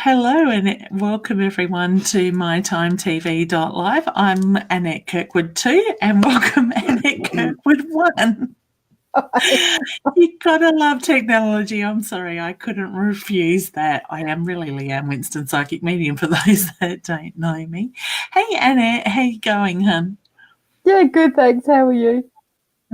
Hello and welcome everyone to mytimetv.live. I'm Annette Kirkwood 2 and welcome Annette Kirkwood 1. You gotta love technology. I'm sorry, I couldn't refuse that. I am really Leanne, Winston, psychic medium for those that don't know me. Hey Annette, how you going, hun? Yeah, good, thanks. How are you?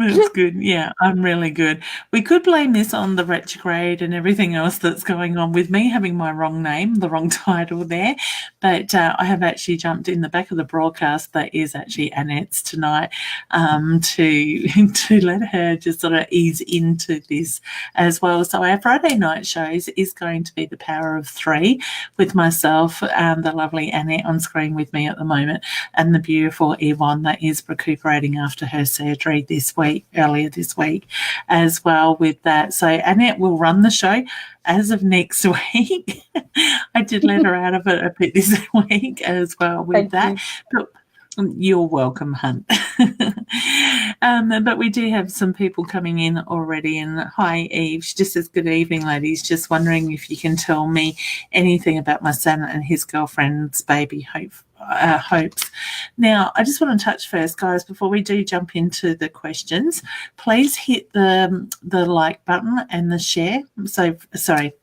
That's good. Yeah, I'm really good. We could blame this on the retrograde and everything else that's going on with me having my wrong name, the wrong title there. But I have actually jumped in the back of the broadcast that is actually Annette's tonight to let her just sort of ease into this as well. So our Friday night shows is going to be the Power of Three with myself, the lovely Annette on screen with me at the moment, and the beautiful Yvonne that is recuperating after her surgery earlier this week as well with that. So Annette will run the show as of next week. I did let her out of it a bit this week as well with Thank that. But you're welcome, hun. But we do have some people coming in already. And hi, Eve. She just says, good evening, ladies. Just wondering if you can tell me anything about my son and his girlfriend's baby hopes. Now, I just want to touch first, guys, before we do jump into the questions. Please hit the like button and the share. So, sorry.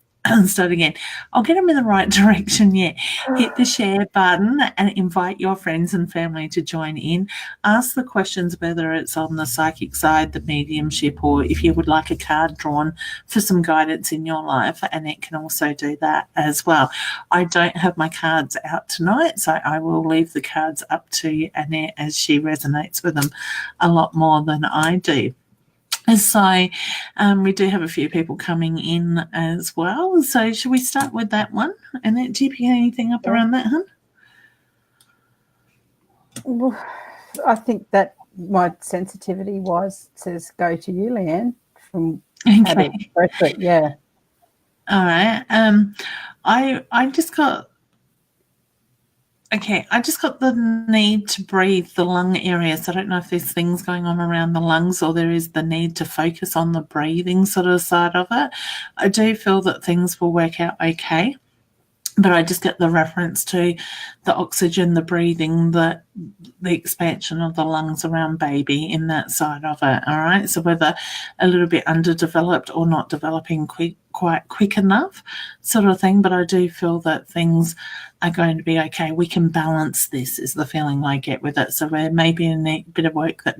Start again. I'll get them in the right direction. Yeah. Hit the share button and invite your friends and family to join in. Ask the questions, whether it's on the psychic side, the mediumship, or if you would like a card drawn for some guidance in your life. And it can also do that as well. I don't have my cards out tonight, so I will leave the cards up to Annette as she resonates with them a lot more than I do. So we do have a few people coming in as well. So should we start with that one? Annette, do you pick anything up around that, hun? Well, I think that my sensitivity says go to you, Leanne. From okay. Yeah. All right. I just got. Okay, I just got the need to breathe the lung area. So I don't know if there's things going on around the lungs or there is the need to focus on the breathing sort of side of it. I do feel that things will work out okay, but I just get the reference to the oxygen, the breathing, the expansion of the lungs around baby in that side of it, all right? So whether a little bit underdeveloped or not developing quite quick enough sort of thing, but I do feel that things are going to be okay. We can balance this is the feeling I get with it. So there may be a bit of work that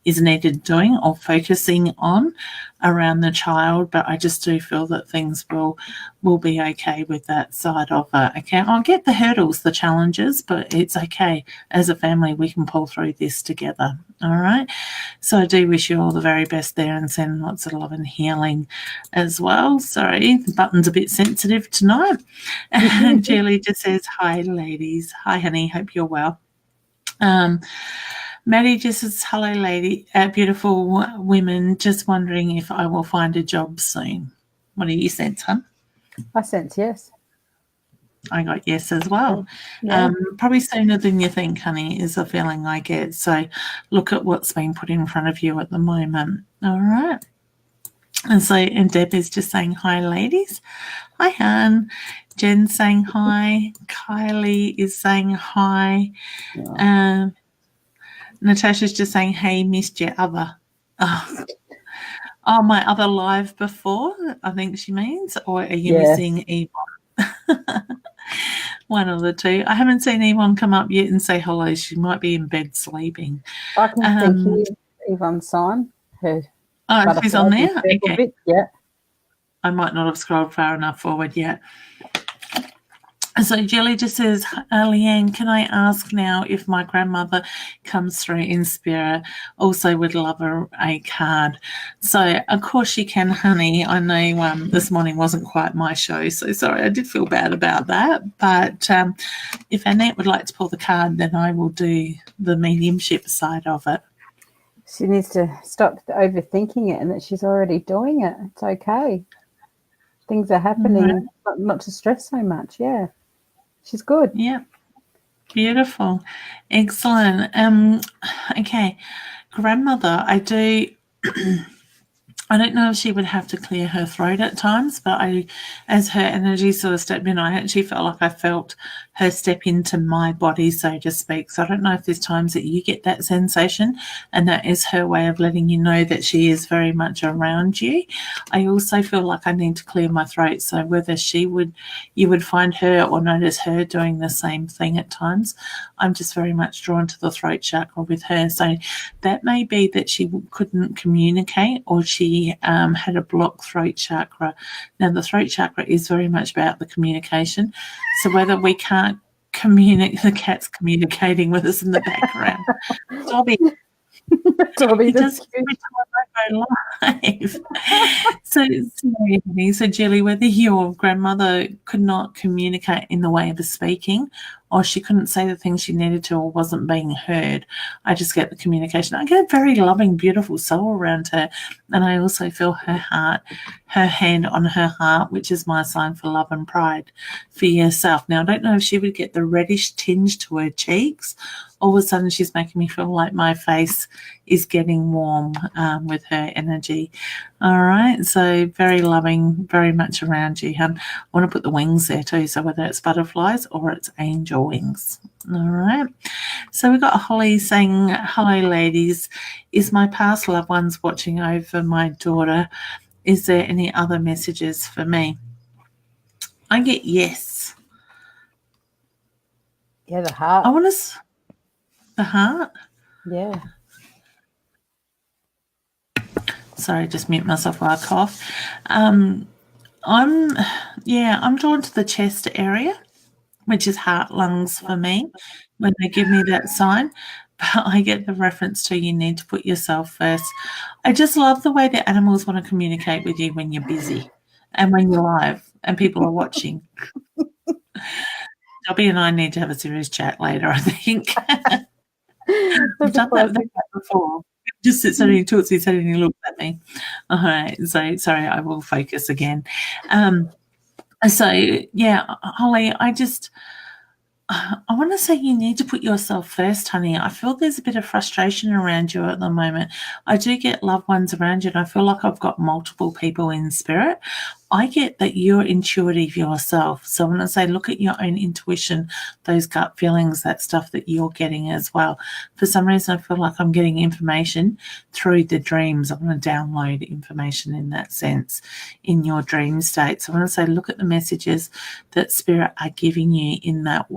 is needed doing or focusing on around the child, but I just do feel that things will be okay with that side of it. Okay, I'll get the hurdles, the challenges, but it's okay. As a family, we can pull through this together. All right. So I do wish you all the very best there and send lots of love and healing as well. Sorry, the button's a bit sensitive tonight. And Julie just says, hi, ladies. Hi, honey. Hope you're well. Maddie just says, hello, lady, beautiful women. Just wondering if I will find a job soon. What do you sense, hun? I sense yes. I got yes as well. Yeah. Probably sooner than you think, honey, is the feeling I get. So look at what's being put in front of you at the moment. All right. And Deb is just saying, hi, ladies. Hi, Han. Jen's saying hi. Kylie is saying hi. Yeah. Natasha's just saying, hey, missed your other. Oh, my other live before, I think she means. Or are you missing Yvonne? One of the two. I haven't seen Yvonne come up yet and say hello. She might be in bed sleeping. I can see Yvonne's sign. She's on there? Okay. Yeah. I might not have scrolled far enough forward yet. So Julie just says, Leanne, can I ask now if my grandmother comes through in spirit? Also would love a card. So, of course you can, honey. I know this morning wasn't quite my show, so sorry. I did feel bad about that. But if Annette would like to pull the card, then I will do the mediumship side of it. She needs to stop overthinking it and that she's already doing it. It's okay. Things are happening, not to stress so much, yeah. She's good. Yeah. Beautiful. Excellent. Okay. Grandmother, I do I don't know if she would have to clear her throat at times, but as her energy sort of stepped in, I actually felt like I felt her step into my body, so to speak. So I don't know if there's times that you get that sensation, and that is her way of letting you know that she is very much around you. I also feel like I need to clear my throat, so whether you would find her or notice her doing the same thing at times. I'm just very much drawn to the throat chakra with her. So that may be that she couldn't communicate, or she had a blocked throat chakra. Now, the throat chakra is very much about the communication. So whether we can't communicate, the cat's communicating with us in the background. Dobby. Dobby, Just every time I go live. So, Julie, whether your grandmother could not communicate in the way of the speaking, or she couldn't say the things she needed to, or wasn't being heard, I just get the communication. I get a very loving, beautiful soul around her, and I also feel her heart, her hand on her heart, which is my sign for love and pride for yourself. Now, I don't know if she would get the reddish tinge to her cheeks. All of a sudden, she's making me feel like my face is getting warm with her energy. All right, so very loving, very much around you. I want to put the wings there too, so whether it's butterflies or it's angel wings. All right, so we've got Holly saying, hello, ladies. Is my past loved ones watching over my daughter? Is there any other messages for me? I get yes. Yeah, the heart. I want to... The heart? Yeah. Sorry, just mute myself while I cough. I'm drawn to the chest area, which is heart, lungs for me, when they give me that sign. But I get the reference to you need to put yourself first. I just love the way that animals want to communicate with you when you're busy and when you're live and people are watching. Dobby and I need to have a serious chat later, I think. I've done that with the cat before. He just sits there and he talks his head and he looks at me. All right, so sorry, I will focus again. Holly, I want to say you need to put yourself first, honey. I feel there's a bit of frustration around you at the moment. I do get loved ones around you, and I feel like I've got multiple people in spirit. I get that you're intuitive yourself. So when I say look at your own intuition, those gut feelings, that stuff that you're getting as well. For some reason, I feel like I'm getting information through the dreams. I'm going to download information in that sense in your dream state. So when I say look at the messages that spirit are giving you in that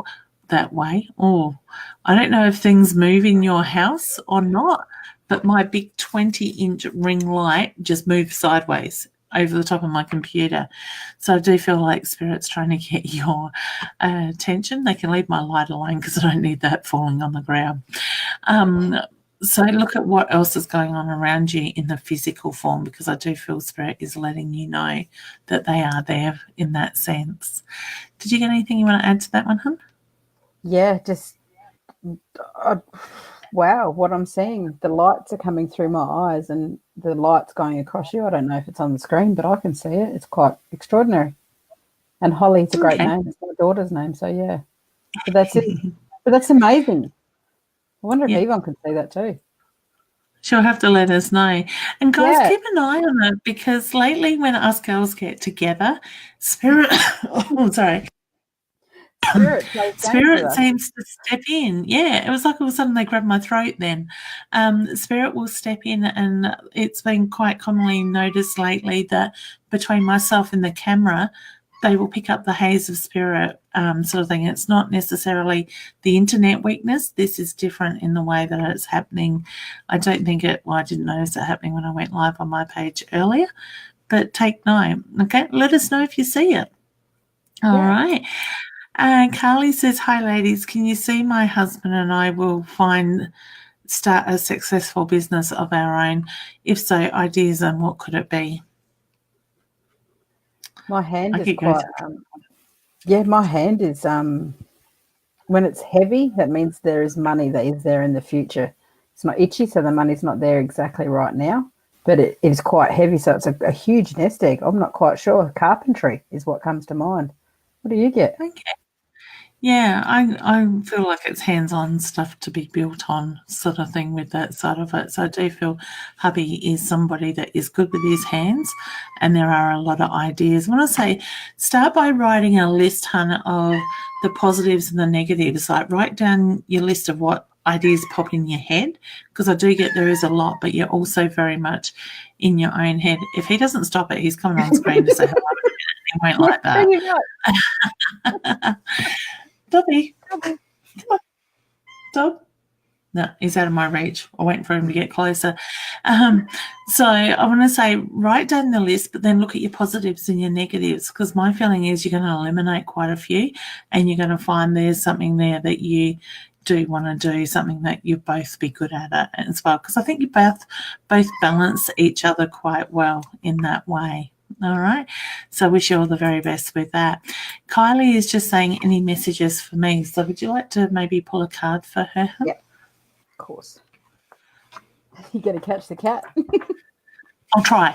way. Oh, I don't know if things move in your house or not, but my big 20-inch ring light just moved sideways over the top of my computer. So I do feel like spirit's trying to get your attention. They can leave my light alone because I don't need that falling on the ground. So look at what else is going on around you in the physical form, because I do feel spirit is letting you know that they are there in that sense. Did you get anything you want to add to that one, hun? Yeah, just wow, what I'm seeing. The lights are coming through my eyes and the light's going across you. I don't know if it's on the screen, but I can see it. It's quite extraordinary. And Holly's a great name. It's my daughter's name, so yeah. But that's it. But that's amazing. I wonder if Yvonne can see that too. She'll have to let us know. And guys, keep an eye on it, because lately when us girls get together, spirit Spirit seems to step in. Yeah, it was like all of a sudden they grabbed my throat then. Spirit will step in, and it's been quite commonly noticed lately that between myself and the camera, they will pick up the haze of spirit sort of thing. It's not necessarily the internet weakness. This is different in the way that it's happening. I don't think I didn't notice it happening when I went live on my page earlier, but take note. Okay, let us know if you see it. All right. Carly says, hi, ladies. Can you see my husband and I will start a successful business of our own? If so, ideas and what could it be? My hand is quite, my hand is, when it's heavy, that means there is money that is there in the future. It's not itchy, so the money's not there exactly right now, but it is quite heavy, so it's a huge nest egg. I'm not quite sure. Carpentry is what comes to mind. What do you get? Okay. Yeah, I feel like it's hands-on stuff to be built on sort of thing with that side of it. So I do feel hubby is somebody that is good with his hands, and there are a lot of ideas. I want to say start by writing a list, hun, of the positives and the negatives. Like write down your list of what ideas pop in your head, because I do get there is a lot, but you're also very much in your own head. If he doesn't stop it, he's coming on screen to say hello. He won't like that. Bring it up. Dobby, come on, Dob. No, he's out of my reach. I'm waiting for him to get closer. So I want to say write down the list, but then look at your positives and your negatives, because my feeling is you're going to eliminate quite a few, and you're going to find there's something there that you do want to do, something that you both be good at it as well, because I think you both balance each other quite well in that way. All right. So I wish you all the very best with that. Kylie is just saying any messages for me. So would you like to maybe pull a card for her? Yep. Of course. You got to catch the cat. I'll try.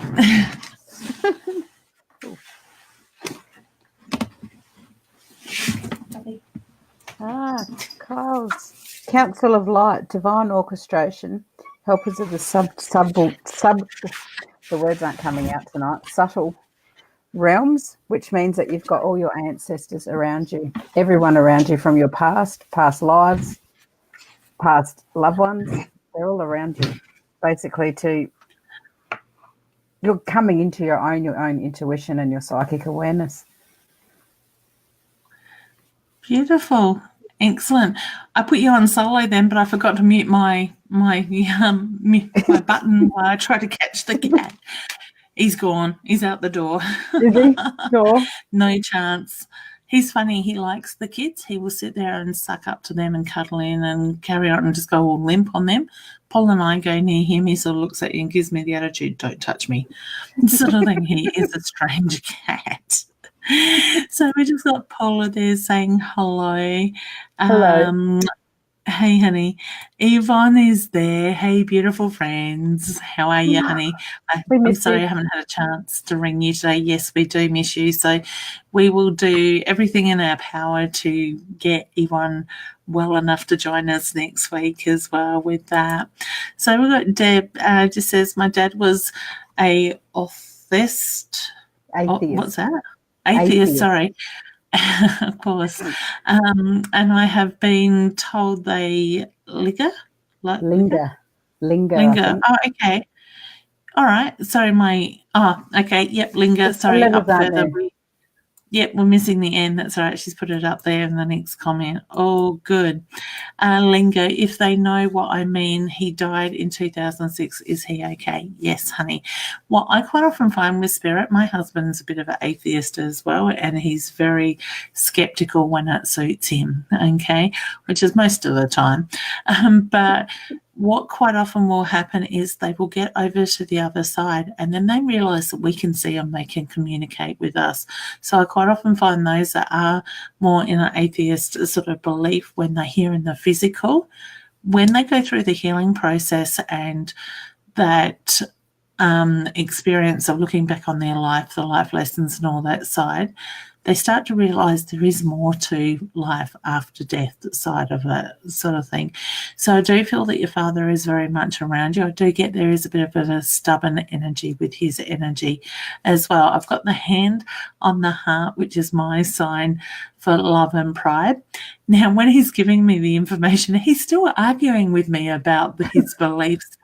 Kyle's Council of Light, Divine Orchestration, Helpers of the the words aren't coming out tonight, subtle realms, which means that you've got all your ancestors around you, everyone around you from your past lives, past loved ones, they're all around you. Basically you're coming into your own intuition and your psychic awareness. Beautiful. Excellent. I put you on solo then, but I forgot to mute my button while I tried to catch the cat. He's gone. He's out the door. Is he? Sure. No chance. He's funny. He likes the kids. He will sit there and suck up to them and cuddle in and carry on and just go all limp on them. Paul and I go near him. He sort of looks at you and gives me the attitude, don't touch me, sort of thing. He is a strange cat. So we just got Paula there saying hello. Hello. Hey, honey. Yvonne is there. Hey, beautiful friends. How are you, honey? I'm sorry I haven't had a chance to ring you today. Yes, we do miss you. So we will do everything in our power to get Yvonne well enough to join us next week as well with that. So we've got Deb just says, my dad was a atheist. What's that? Atheist, sorry. Of course. And I have been told they linger. Linger. Oh, okay. All right. Sorry, okay. Yep, linger. It's sorry, up further. There. Yep, we're missing the end. That's all right. She's put it up there in the next comment. Oh, good. Lingo, if they know what I mean, he died in 2006. Is he okay? Yes, honey. Well, I quite often find with spirit, my husband's a bit of an atheist as well, and he's very skeptical when it suits him, okay, which is most of the time. But what quite often will happen is they will get over to the other side and then they realise that we can see them, they can communicate with us. So I quite often find those that are more in an atheist sort of belief, when they hear in the physical, when they go through the healing process and that experience of looking back on their life, the life lessons and all that side, they start to realise there is more to life after death side of it, sort of thing. So I do feel that your father is very much around you. I do get there is a bit of a stubborn energy with his energy as well. I've got the hand on the heart, which is my sign for love and pride. Now, when he's giving me the information, he's still arguing with me about his beliefs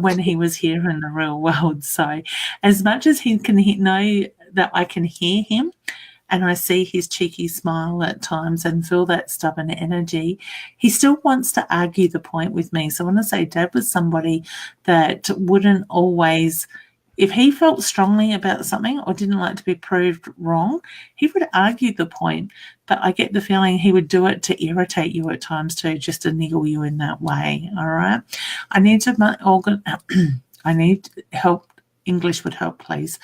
when he was here in the real world. So as much as he can know that I can hear him, and I see his cheeky smile at times and feel that stubborn energy, he still wants to argue the point with me. So I want to say Dad was somebody that wouldn't always, if he felt strongly about something or didn't like to be proved wrong, he would argue the point. But I get the feeling he would do it to irritate you at times too, just to niggle you in that way, all right? I need help. English would help, please.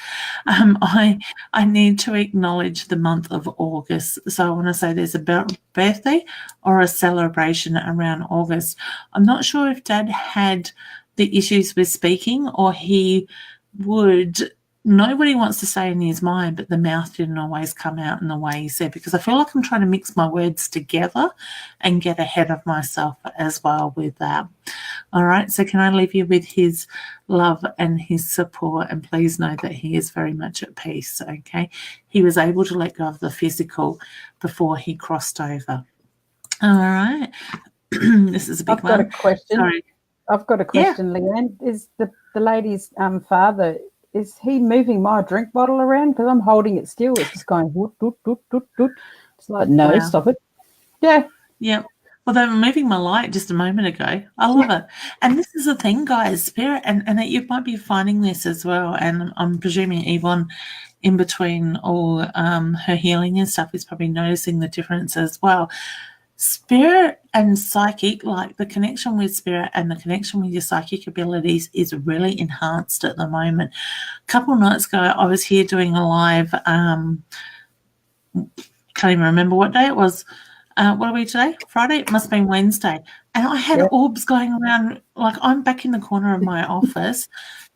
I need to acknowledge the month of August. So I want to say there's a birthday or a celebration around August. I'm not sure if Dad had the issues with speaking or he would nobody wants to say in his mind, but the mouth didn't always come out in the way he said, because I feel like I'm trying to mix my words together and get ahead of myself as well with that. All right, so can I leave you with his love and his support, and please know that he is very much at peace, okay? He was able to let go of the physical before he crossed over. All right. This is a big one. I've got a question. Sorry. I've got a question, Leanne. Is the lady's father, is he moving my drink bottle around? Because I'm holding it still. It's just going, doot, doot, doot, doot, doot. It's like, no, Wow. stop it. Yeah. Yep. Well, they were moving my light just a moment ago. I love it. And this is the thing, guys, Spirit, and you might be finding this as well, and I'm presuming Yvonne, in between all her healing and stuff, is probably noticing the difference as well. Spirit and psychic, like the connection with spirit and the connection with your psychic abilities, is really enhanced at the moment. A couple of nights ago, I was here doing a live, can't even remember what day it was. What are we today? Friday? It must have been Wednesday. And I had orbs going around, like I'm back in the corner of my office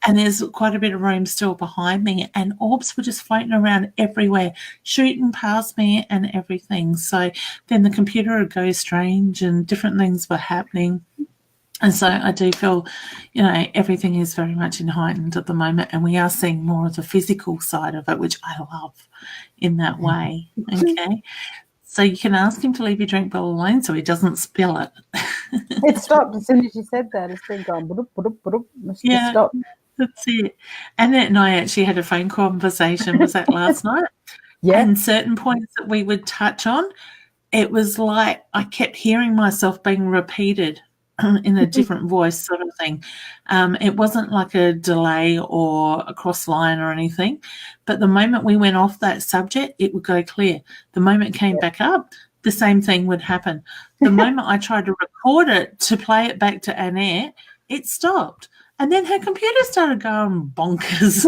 and there's quite a bit of room still behind me, and orbs were just floating around everywhere, shooting past me and everything. So then the computer would go strange and different things were happening. And so I do feel, everything is very much heightened at the moment, and we are seeing more of the physical side of it, which I love in that way, okay? So you can ask him to leave your drink bottle alone so he doesn't spill it. It stopped as soon as you said that. It's been going, boop, boop, boop. It's just stopped. That's it. Annette and I actually had a phone conversation, was that last night? Yeah. And certain points that we would touch on, it was like I kept hearing myself being repeated in a different voice sort of thing. It wasn't like a delay or a cross line or anything, but the moment we went off that subject, it would go clear. The moment it came back up, the same thing would happen. The moment I tried to record it to play it back to Annette, it stopped. And then her computer started going bonkers.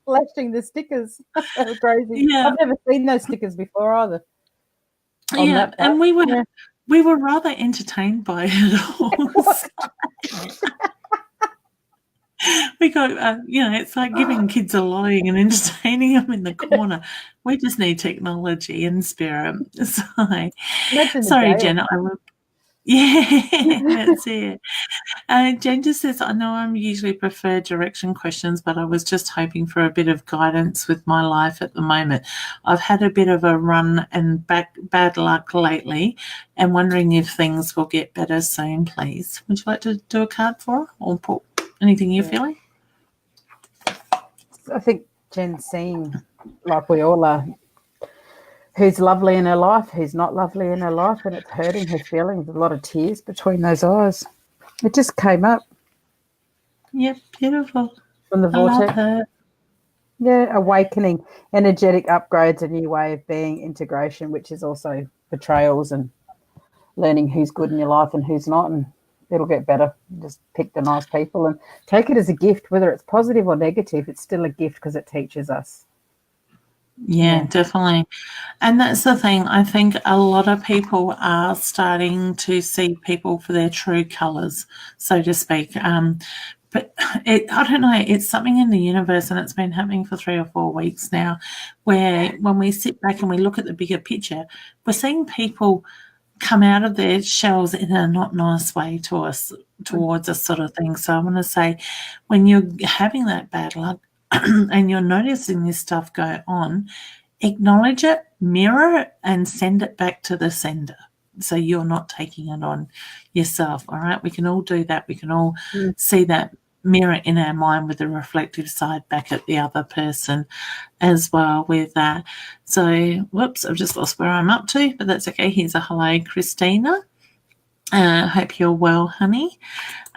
Flashing the stickers. That was crazy. Yeah. I've never seen those stickers before either. Yeah, and we were rather entertained by it all. We got, it's like giving kids a lying and entertaining them in the corner. We just need technology and spirit. Sorry, Jenna. That's it. Jen just says, I know I'm usually prefer direction questions, but I was just hoping for a bit of guidance with my life at the moment. I've had a bit of a run and bad luck lately, and wondering if things will get better soon, please. Would you like to do a card for her or put anything you're feeling? I think Jen's seeing, like we all are, who's lovely in her life, who's not lovely in her life, and it's hurting her feelings. A lot of tears between those eyes. It just came up. Yep, beautiful. From the vortex. I love her. Yeah, awakening, energetic upgrades, a new way of being, integration, which is also betrayals and learning who's good in your life and who's not, and it'll get better. Just pick the nice people and take it as a gift, whether it's positive or negative. It's still a gift because it teaches us. Yeah, definitely. And that's the thing. I think a lot of people are starting to see people for their true colours, so to speak. But I don't know, it's something in the universe, and it's been happening for 3 or 4 weeks now, where when we sit back and we look at the bigger picture, we're seeing people come out of their shells in a not nice way towards us sort of thing. So I want to say, when you're having that bad luck, and you're noticing this stuff go on, acknowledge it, mirror it, and send it back to the sender. So you're not taking it on yourself, all right? We can all do that. We can all see that mirror in our mind with the reflective side back at the other person as well with that. So, whoops, I've just lost where I'm up to, but that's okay. Here's a hello, Christina. Hope you're well, honey.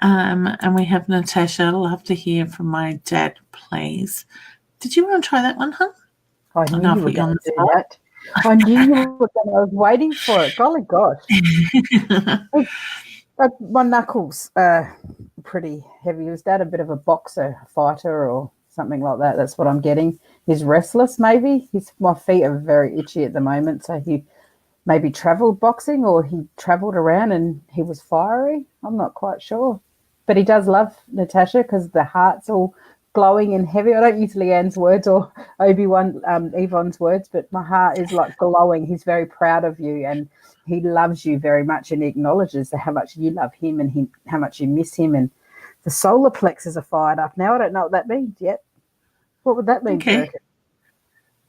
And we have Natasha. Love to hear from my dad, please. Did you want to try that one, hun? I knew you were going to do that. I knew you were going to. I was waiting for it. Golly gosh. My knuckles are pretty heavy. Was Dad a bit of a boxer, fighter, or something like that? That's what I'm getting. He's restless, maybe. My feet are very itchy at the moment, so he maybe travelled boxing, or he travelled around and he was fiery. I'm not quite sure. But he does love Natasha because the heart's all glowing and heavy. I don't use Leanne's words or Obi-Wan, Yvonne's words, but my heart is like glowing. He's very proud of you and he loves you very much and he acknowledges how much you love him and how much you miss him. And the solar plexus are fired up. Now I don't know what that means yet. What would that mean? Okay.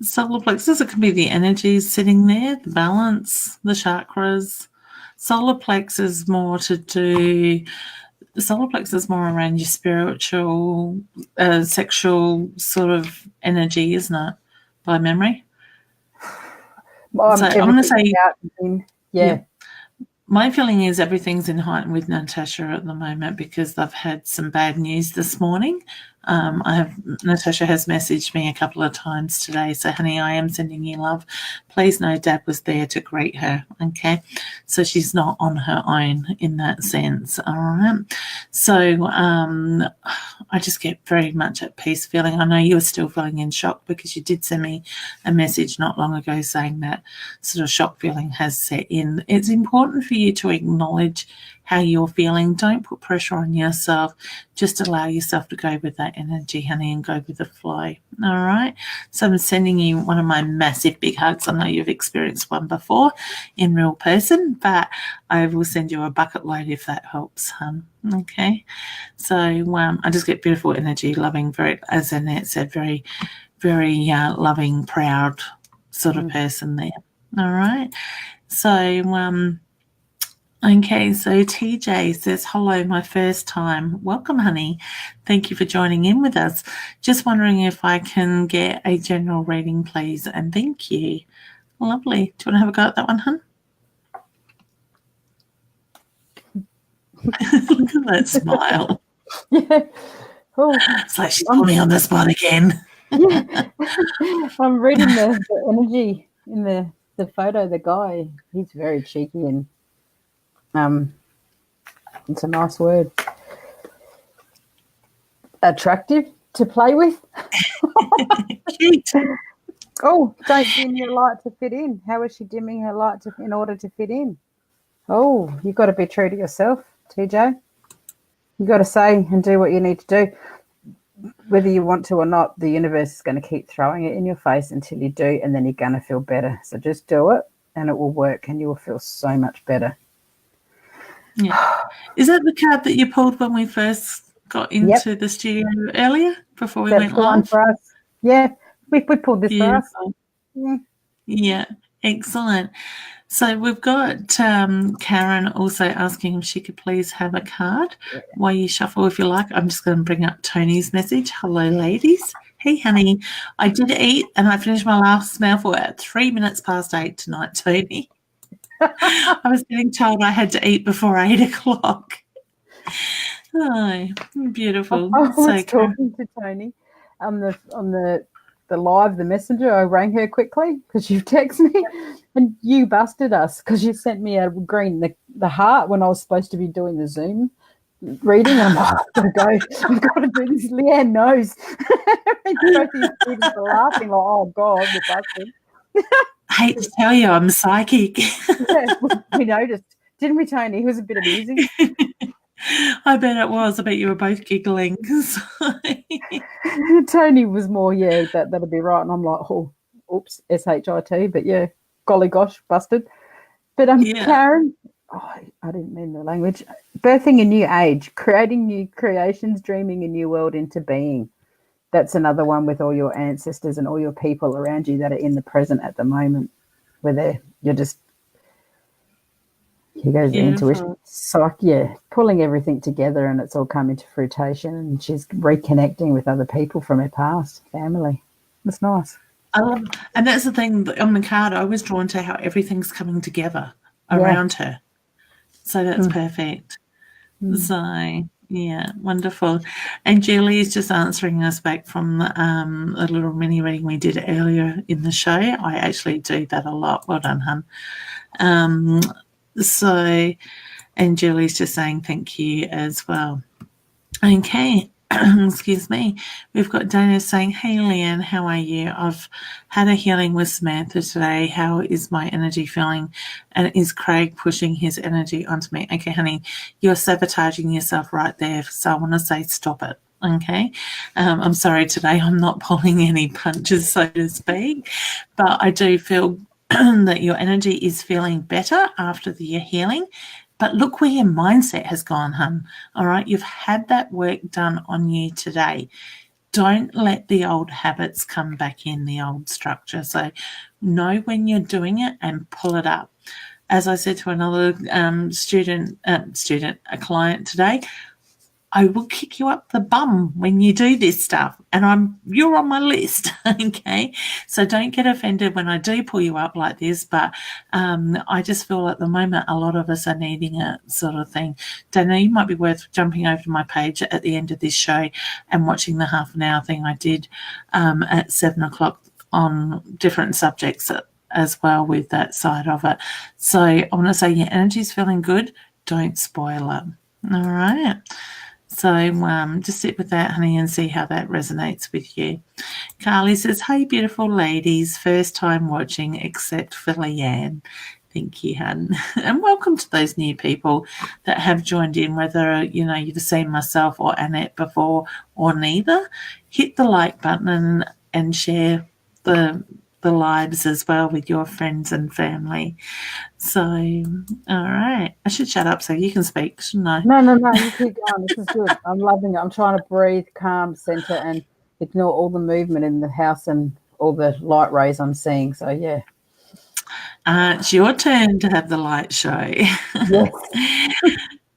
Solar plexus, it can be the energies sitting there, the balance, the chakras. Solar plexus more to do... The solar plexus is more around your spiritual, sexual sort of energy, isn't it? By memory. I'm going to say, yeah. My feeling is everything's in heightened with Natasha at the moment because they've had some bad news this morning. Natasha has messaged me a couple of times today. So, honey, I am sending you love. Please know Dad was there to greet her. Okay. So she's not on her own in that sense. All right. So I just get very much at peace feeling. I know you're still feeling in shock because you did send me a message not long ago saying that sort of shock feeling has set in. It's important for you to acknowledge how you're feeling. Don't put pressure on yourself. Just allow yourself to go with that energy, honey, and go with the flow. All right. So I'm sending you one of my massive big hugs. I know you've experienced one before in real person, but I will send you a bucket load if that helps, hun. Okay. So I just get beautiful energy, loving, very, as Annette said, very, very loving, proud sort of person there. All right. So, okay, so TJ says, hello, my first time. Welcome, honey. Thank you for joining in with us. Just wondering if I can get a general reading, please, and thank you. Lovely. Do you want to have a go at that one, hun? Look at that smile. Yeah. Oh, it's like she's put me on the spot again. Yeah. I'm reading the energy in the photo. The guy, he's very cheeky and it's a nice word. Attractive to play with. Cute. Oh, don't dim your light to fit in. How is she dimming her light in order to fit in? Oh, you've got to be true to yourself, TJ. You've got to say and do what you need to do. Whether you want to or not, the universe is going to keep throwing it in your face until you do, and then you're going to feel better. So just do it and it will work and you will feel so much better. Yeah. Is that the card that you pulled when we first got into the studio earlier before we went live? For us. Yeah, we pulled this for us. Yeah, excellent. So we've got Karen also asking if she could please have a card while you shuffle if you like. I'm just going to bring up Tony's message. Hello, ladies. Hey, honey, I did eat and I finished my last mouthful at 3 minutes past 8 tonight, Tony. I was getting told I had to eat before 8 o'clock. Oh, beautiful. I was talking to Tony on the live, the messenger. I rang her quickly because you texted me and you busted us because you sent me a green, the heart when I was supposed to be doing the Zoom reading. And I'm like, I've got to do this. Leanne knows. And both these students are laughing like, oh, God, we're busted. I hate to tell you, I'm psychic. Yeah, we noticed. Didn't we, Tony? It was a bit amusing. I bet it was. I bet you were both giggling. Tony was more, that'll be right. And I'm like, oh, oops, SHIT. But, yeah, golly gosh, busted. But Karen, I didn't mean the language. Birthing a new age, creating new creations, dreaming a new world into being. That's another one with all your ancestors and all your people around you that are in the present at the moment, where you're just, here goes the intuition. So, pulling everything together and it's all coming to fruition and she's reconnecting with other people from her past, family. It's nice. And that's the thing, on the card, I was drawn to how everything's coming together around her. So that's perfect. So... yeah, wonderful. And Julie's just answering us back from a little mini reading we did earlier in the show. I actually do that a lot. Well done, hun. And Julie's just saying thank you as well. Okay. Excuse me. We've got Dana saying, hey, Leanne, how are you? I've had a healing with Samantha today. How is my energy feeling? And is Craig pushing his energy onto me? Okay, honey, you're sabotaging yourself right there. So I want to say stop it. Okay. I'm sorry today I'm not pulling any punches, so to speak, but I do feel that your energy is feeling better after the healing. But look where your mindset has gone, hun. All right. You've had that work done on you today. Don't let the old habits come back in, the old structure. So know when you're doing it and pull it up. As I said to another a client today, I will kick you up the bum when you do this stuff, and you're on my list, okay? So don't get offended when I do pull you up like this, but I just feel at the moment a lot of us are needing it, sort of thing. Dana, you might be worth jumping over to my page at the end of this show and watching the half an hour thing I did at 7 o'clock on different subjects as well with that side of it. So I want to say your energy's feeling good. Don't spoil it. All right. So just sit with that, honey, and see how that resonates with you. Carly says, hey, beautiful ladies, first time watching except for Leanne. Thank you, hun. And welcome to those new people that have joined in, whether, you've seen myself or Annette before or neither. Hit the like button and share the lives as well with your friends and family. So, all right. I should shut up so you can speak, shouldn't I? No, you keep going. This is good. I'm loving it. I'm trying to breathe, calm, center, and ignore all the movement in the house and all the light rays I'm seeing. So, yeah. It's your turn to have the light show. Yes.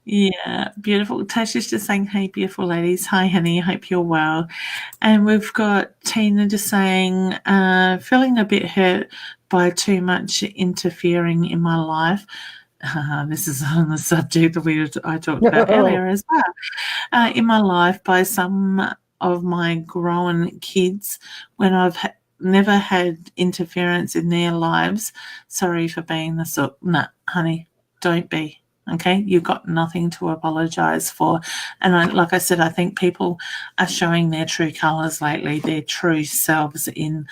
Yeah, beautiful. Tasha's just saying, hey, beautiful ladies. Hi, honey. I hope you're well. And we've got Tina just saying, feeling a bit hurt by too much interfering in my life. This is on the subject that I talked about earlier as well. In my life by some of my grown kids when I've never had interference in their lives. Sorry for being the sort. Nah, honey, don't be. Okay, you've got nothing to apologise for. And like I said, I think people are showing their true colours lately, their true selves in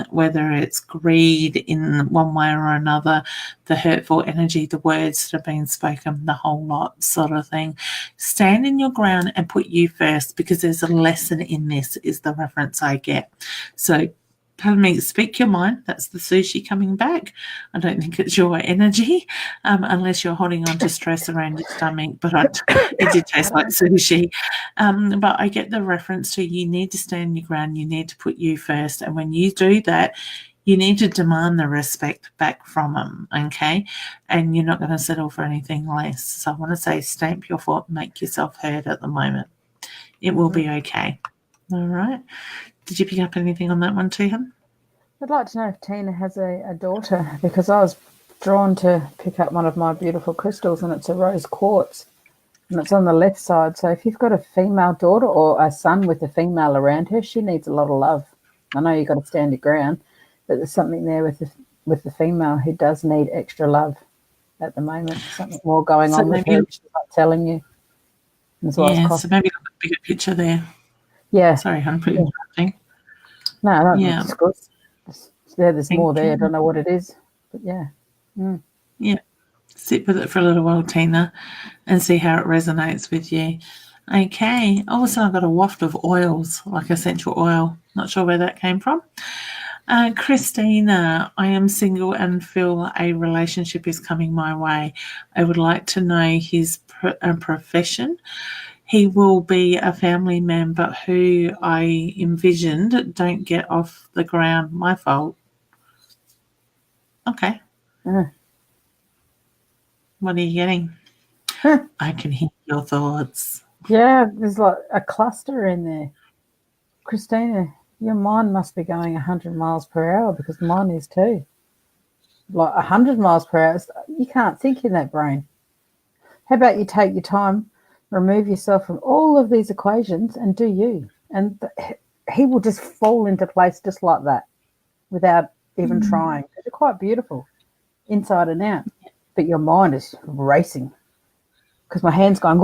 whether it's greed in one way or another, the hurtful energy, the words that have been spoken, the whole lot sort of thing. Stand in your ground and put you first, because there's a lesson in this, is the reference I get. So pardon me, speak your mind. That's the sushi coming back. I don't think it's your energy, unless you're holding on to stress around your stomach, but it did taste like sushi. But I get the reference to you need to stand your ground, you need to put you first, and when you do that, you need to demand the respect back from them, okay? And you're not going to settle for anything less. So I want to say stamp your foot, make yourself heard at the moment. It will be okay. All right. Did you pick up anything on that one too, hon? I'd like to know if Tina has a daughter, because I was drawn to pick up one of my beautiful crystals, and it's a rose quartz, and it's on the left side. So if you've got a female daughter or a son with a female around her, she needs a lot of love. I know you've got to stand your ground, but there's something there with the female who does need extra love at the moment. Something more going on with her, she's not telling you. As well as so maybe look at the bigger picture there. Yeah. Sorry, hon, for interrupting. No, I don't think it's good. There's more there. I don't know what it is, but yeah. Yeah. Sit with it for a little while, Tina, and see how it resonates with you. Okay. All of a sudden, I've got a waft of oils, like essential oil. Not sure where that came from. Christina, I am single and feel a relationship is coming my way. I would like to know his profession. He will be a family member who I envisioned don't get off the ground. My fault. Okay. What are you getting? I can hear your thoughts. Yeah, there's like a cluster in there. Christina, your mind must be going 100 miles per hour, because mine is too. Like 100 miles per hour. You can't think in that brain. How about you take your time, remove yourself from all of these equations and do you. And he will just fall into place just like that without even trying. They're quite beautiful inside and out. But your mind is racing, because my hand's going,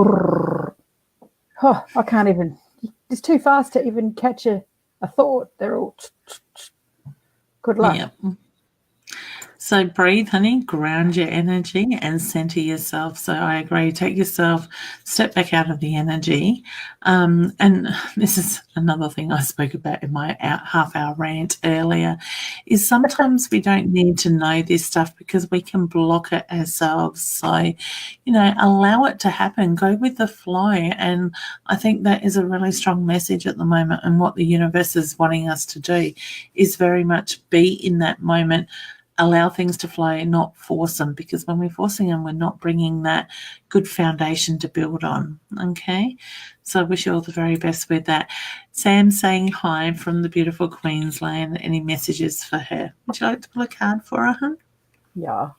oh, I can't even, it's too fast to even catch a thought. They're all good luck. Yep. So breathe, honey, ground your energy and center yourself. So I agree. Take yourself, step back out of the energy. And this is another thing I spoke about in my half-hour rant earlier, is sometimes we don't need to know this stuff because we can block it ourselves. So, allow it to happen. Go with the flow. And I think that is a really strong message at the moment. And what the universe is wanting us to do is very much be in that moment. Allow things to flow, not force them, because when we're forcing them, we're not bringing that good foundation to build on. Okay, so I wish you all the very best with that. Sam saying hi from the beautiful Queensland. Any messages for her? Would you like to pull a card for her, hun? Yeah.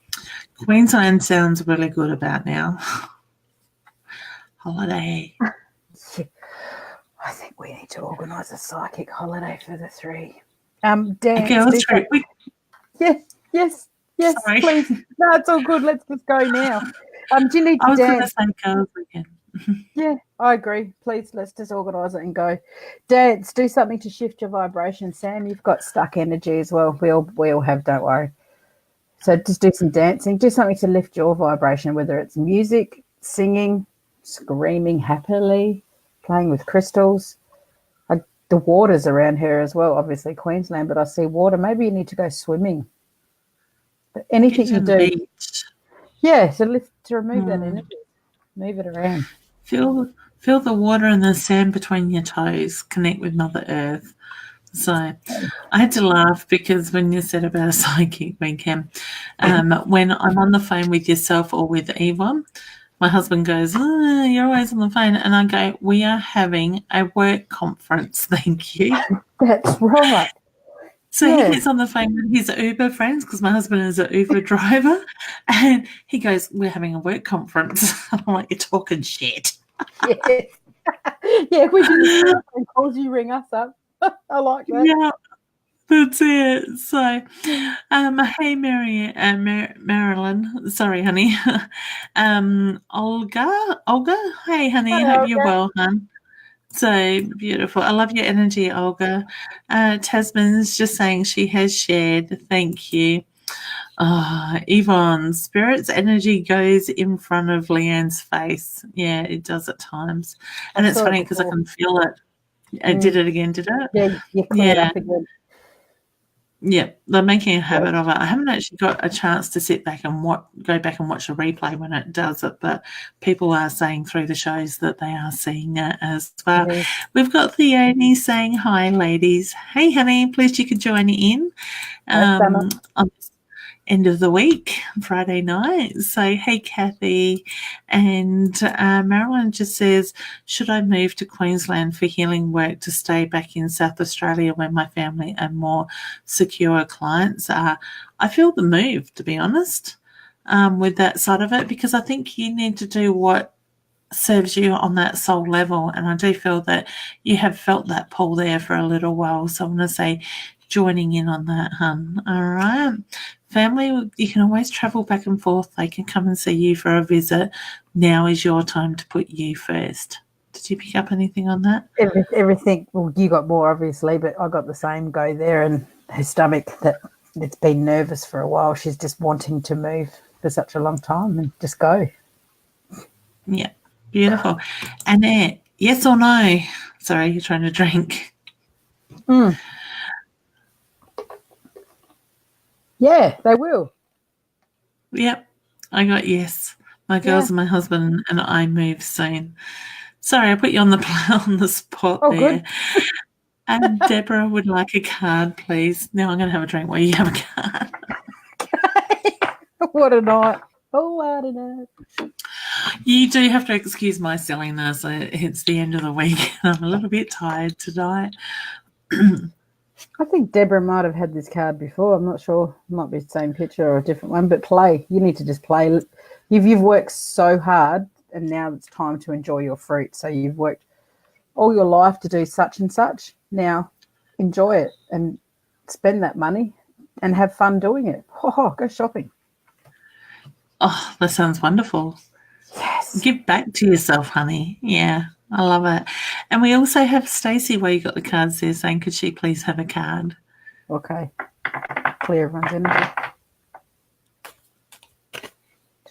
Queensland sounds really good about now. Holiday. I think we need to organise a psychic holiday for the three. Dan, Yes, Sorry. please. No, it's all good. Let's just go now. Do you need to I was going to dance? say girls again. Yeah, I agree. Please, let's just organise it and go. Dance, do something to shift your vibration. Sam, you've got stuck energy as well. We all have, don't worry. So just do some dancing. Do something to lift your vibration, whether it's music, singing, screaming happily, playing with crystals. The water's around here as well, obviously Queensland, but I see water. Maybe you need to go swimming. But anything you do, Beach. yeah, to remove that energy, move it around. Feel the water and the sand between your toes. Connect with Mother Earth. So I had to laugh because when you said about a psychic weekend, when I'm on the phone with yourself or with Yvonne, my husband goes, "Oh, you're always on the phone." And I go, "We are having a work conference, thank you." That's right. So he gets on the phone with his Uber friends because my husband is an Uber driver. And he goes, "We're having a work conference." I'm like, "You're talking shit." Yes. Yeah, we do phone calls, you ring us up. I like that. Yeah, that's it. So, hey, Marilyn. Sorry, honey. Olga. Hey, honey. Hi, Hope you're Olga. well, hon. So beautiful. I love your energy, Olga. Tasman's just saying she has shared. Thank you. Yvonne, spirit's energy goes in front of Leanne's face. Yeah, it does at times. And it's funny because I can feel it. It did it again, did it? Yeah, you cleared up again. Yeah, they're making a habit of it. I haven't actually got a chance to sit back and go back and watch a replay when it does it, but people are saying through the shows that they are seeing it as well. We've got Theone saying hi, ladies. Hey, honey, pleased you could join in on this end of the week, Friday night. So, hey, Kathy. And Marilyn just says, should I move to Queensland for healing work to stay back in South Australia where my family and more secure clients are? I feel the move, to be honest, with that side of it, because I think you need to do what serves you on that soul level. And I do feel that you have felt that pull there for a little while. So I want to say joining in on that, hun. All right. Family, you can always travel back and forth. They can come and see you for a visit. Now is your time to put you first. Did you pick up anything on that? Everything. Well, you got more, obviously, but I got the same go there. And her stomach, it's been nervous for a while. She's just wanting to move for such a long time and just go. Yeah, beautiful. Annette, yes or no? Sorry, you're trying to drink. Yeah, they will. Yep, I got yes. My girls and my husband and I move soon. Sorry, I put you on the spot there. And Deborah would like a card, please. Now I'm going to have a drink while you have a card. What a night. Oh, what a night. You do have to excuse my silliness. It's the end of the week and I'm a little bit tired tonight. I think Deborah might have had this card before. I'm not sure. It might be the same picture or a different one, but play. You need to just play. You've worked so hard and now it's time to enjoy your fruit. So you've worked all your life to do such and such. Now enjoy it and spend that money and have fun doing it. Oh, go shopping. Oh, that sounds wonderful. Yes. Give back to yourself, honey. Yeah, I love it. And we also have Stacey where you got the cards there saying, could she please have a card? Okay. Clear everyone's energy.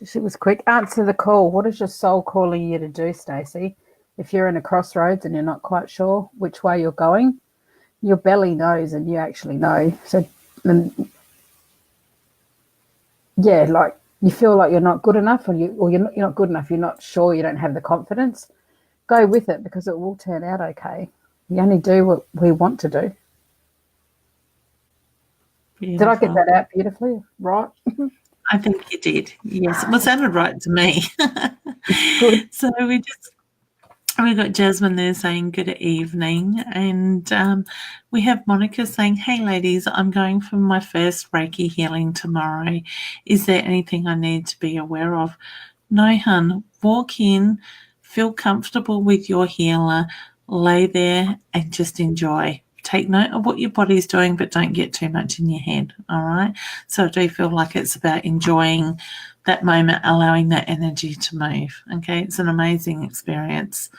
It was quick. Answer the call. What is your soul calling you to do, Stacey? If you're in a crossroads and you're not quite sure which way you're going, your belly knows and you actually know. So, like you feel like you're not good enough, or you're not good enough. You're not sure. You don't have the confidence. Go with it because it will turn out okay. We only do what we want to do. Beautiful. Did I get that out beautifully? Right? I think you did. Yes, it sounded right to me. Good. So we got Jasmine there saying good evening, and we have Monica saying, hey ladies, I'm going for my first Reiki healing tomorrow. Is there anything I need to be aware of? No, hun. Walk in, feel comfortable with your healer, lay there and just enjoy. Take note of what your body's doing, but don't get too much in your head, all right? So I do feel like it's about enjoying that moment, allowing that energy to move, okay? It's an amazing experience,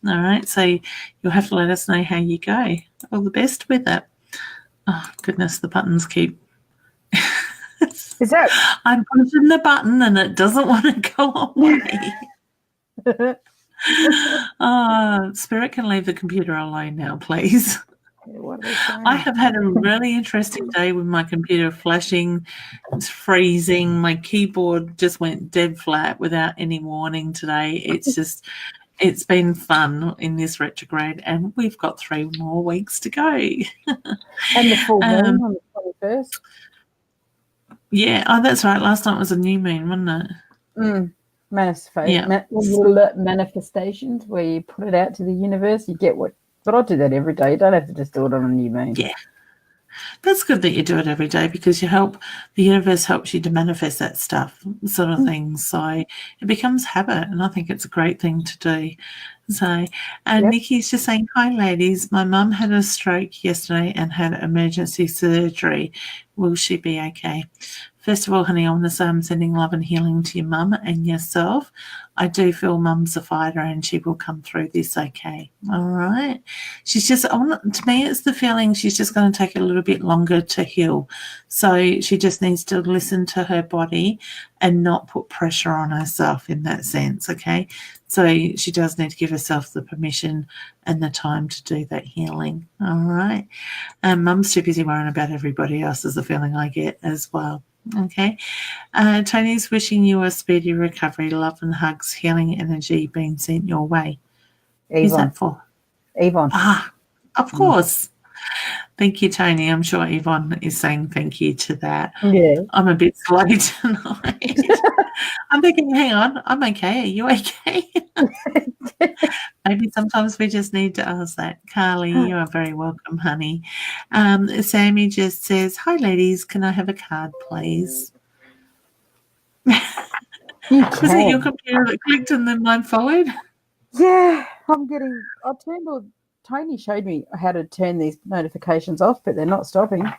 all right? So you'll have to let us know how you go. All the best with it. Oh, goodness, the buttons keep... Is that... I'm pushing the button and it doesn't want to go away. Spirit can leave the computer alone now, please. I have had a really interesting day with my computer flashing, it's freezing. My keyboard just went dead flat without any warning today. It's been fun in this retrograde, and we've got 3 more weeks to go. And the full moon on the 21st. Yeah, that's right. Last night was a new moon, wasn't it? Manifestations where you put it out to the universe, you get what. But I do that every day. You don't have to just do it on a new moon. Yeah. That's good that you do it every day because the universe helps you to manifest that stuff, sort of thing. So it becomes habit, and I think it's a great thing to do. So, Nikki's just saying, hi, ladies. My mum had a stroke yesterday and had emergency surgery. Will she be okay? First of all, honey, I want to say I'm sending love and healing to your mum and yourself. I do feel mum's a fighter and she will come through this okay. All right. To me, it's the feeling she's just going to take a little bit longer to heal. So she just needs to listen to her body and not put pressure on herself in that sense, okay? So she does need to give herself the permission and the time to do that healing, all right? Mum's too busy worrying about everybody else is the feeling I get as well. Okay. Tony's wishing you a speedy recovery. Love and hugs. Healing energy being sent your way. Yvonne. Who's that for? Yvonne. Of course. Thank you, Tony. I'm sure Yvonne is saying thank you to that. Yeah. I'm a bit slow tonight. I'm thinking, hang on, I'm okay. Are you okay? Maybe sometimes we just need to ask that. Carly, you are very welcome, honey. Sammy just says, hi, ladies. Can I have a card, please? Was it your computer that clicked and then mine followed? Yeah, Tony showed me how to turn these notifications off, but they're not stopping. I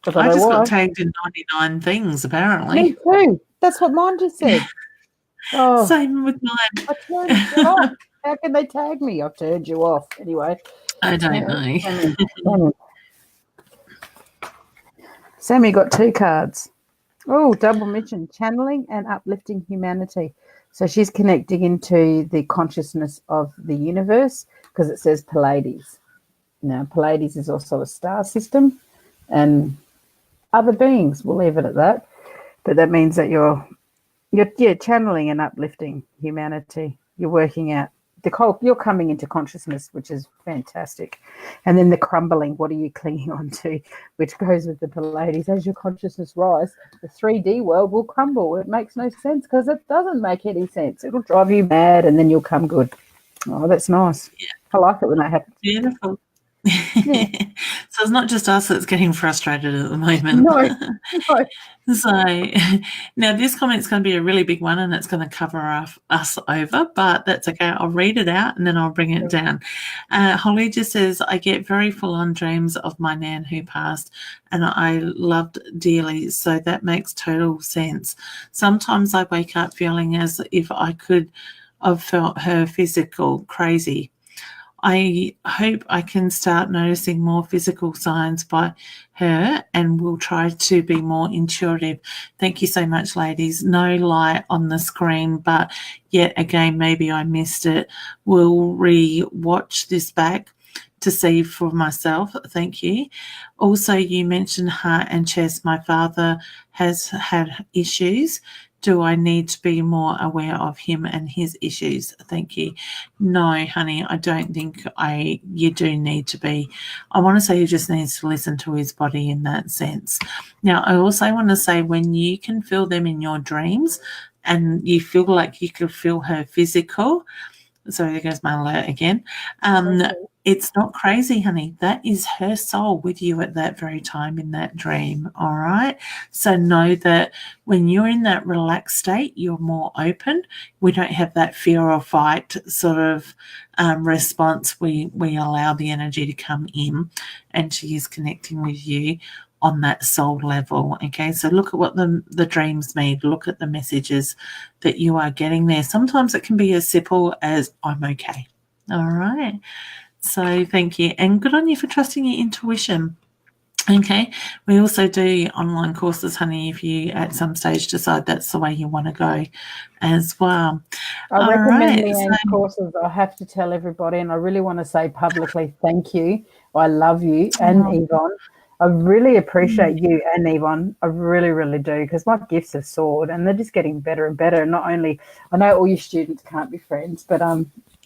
just got tagged in 99 things, apparently. Me too. That's what mine just said. Oh, same with mine. I turned it off. How can they tag me? I've turned you off. Anyway. I don't know. Sammy got 2 cards. Oh, double mention, channeling and uplifting humanity. So she's connecting into the consciousness of the universe because it says Pleiades. Now, Pleiades is also a star system and other beings. We'll leave it at that. But that means that you're channeling and uplifting humanity. You're working out you're coming into consciousness, which is fantastic. And then the crumbling, what are you clinging on to, which goes with the Pleiades. As your consciousness rise, the 3D world will crumble. It makes no sense because it doesn't make any sense. It'll drive you mad and then you'll come good. Oh, that's nice. Yeah. I like it when that happens. Beautiful. Yeah. So it's not just us that's getting frustrated at the moment. No. So now this comment's going to be a really big one and it's going to cover us over, but that's okay. I'll read it out and then I'll bring it down. Holly just says, I get very full-on dreams of my nan who passed and I loved dearly, so that makes total sense. Sometimes I wake up feeling as if I could have felt her physical crazy. I hope I can start noticing more physical signs by her, and will try to be more intuitive. Thank you so much, ladies. No light on the screen, but yet again, maybe I missed it. We'll re-watch this back to see for myself. Thank you. Also, you mentioned heart and chest. My father has had issues. Do I need to be more aware of him and his issues? Thank you. No, honey, I don't think you do need to be. I want to say he just needs to listen to his body in that sense. Now, I also want to say, when you can feel them in your dreams and you feel like you could feel her physical, sorry, there goes my alert again. It's not crazy, honey. That is her soul with you at that very time in that dream, all right? So know that when you're in that relaxed state, you're more open. We don't have that fear or fight sort of response. We allow the energy to come in, and she is connecting with you on that soul level. Okay, so look at what the dreams mean. Look at the messages that you are getting there. Sometimes it can be as simple as, I'm okay. All right. So thank you. And good on you for trusting your intuition. Okay. We also do online courses, honey, if you at some stage decide that's the way you want to go as well. I recommend Leanne's courses. I have to tell everybody, and I really want to say publicly thank you. I love you and Yvonne. I really appreciate you and Yvonne. I really, really do, because my gifts have soared and they're just getting better and better. Not only, I know all your students can't be friends, but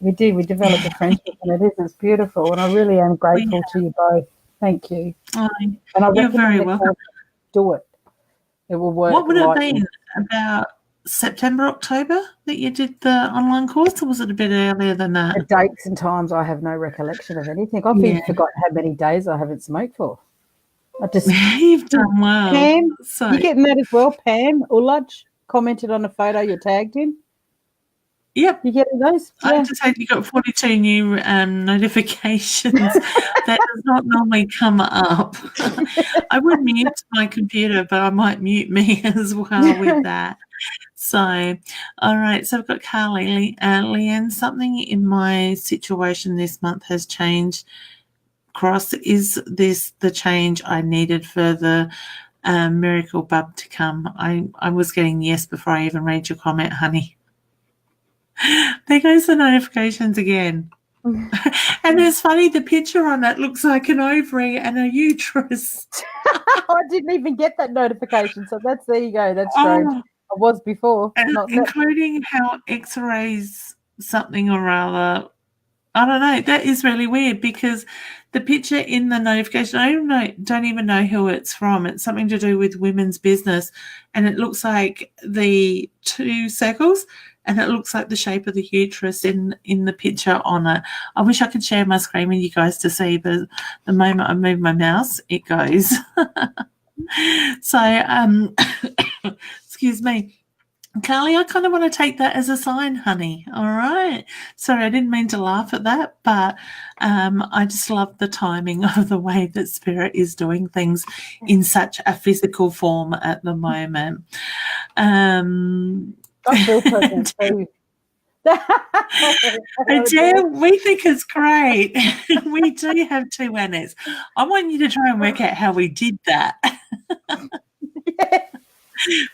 we developed a friendship, and it's beautiful, and I really am grateful to you both. Thank you. And I you're very welcome. Do it. It will work. What would it have been, about September, October that you did the online course, or was it a bit earlier than that? The dates and times, I have no recollection of anything. I've even forgotten how many days I haven't smoked for. You've done well. Pam, you getting that as well? Pam Ullage commented on a photo you tagged in. Yep. You getting those? Yeah. I just said you got 42 new notifications. That does not normally come up. I would mute my computer, but I might mute me as well with that. So, all right. So I've got Carly. Leanne, something in my situation this month has changed. Cross, is this the change I needed for the miracle bub to come? I was getting yes before I even read your comment, honey. There goes the notifications again. And it's funny, the picture on it looks like an ovary and a uterus. I didn't even get that notification, so there you go. That's strange. I was before. Including how X-rays something or other. I don't know. That is really weird, because the picture in the notification, I don't even know who it's from. It's something to do with women's business, and it looks like the two circles, and it looks like the shape of the uterus in the picture on it. I wish I could share my screen with you guys to see, but the moment I move my mouse, it goes. So, excuse me. Carly, I kind of want to take that as a sign, honey. All right. Sorry, I didn't mean to laugh at that, but I just love the timing of the way that Spirit is doing things in such a physical form at the moment. I feel present too. Yeah, we think it's great. We do have two Annettes. I want you to try and work out how we did that. Yeah.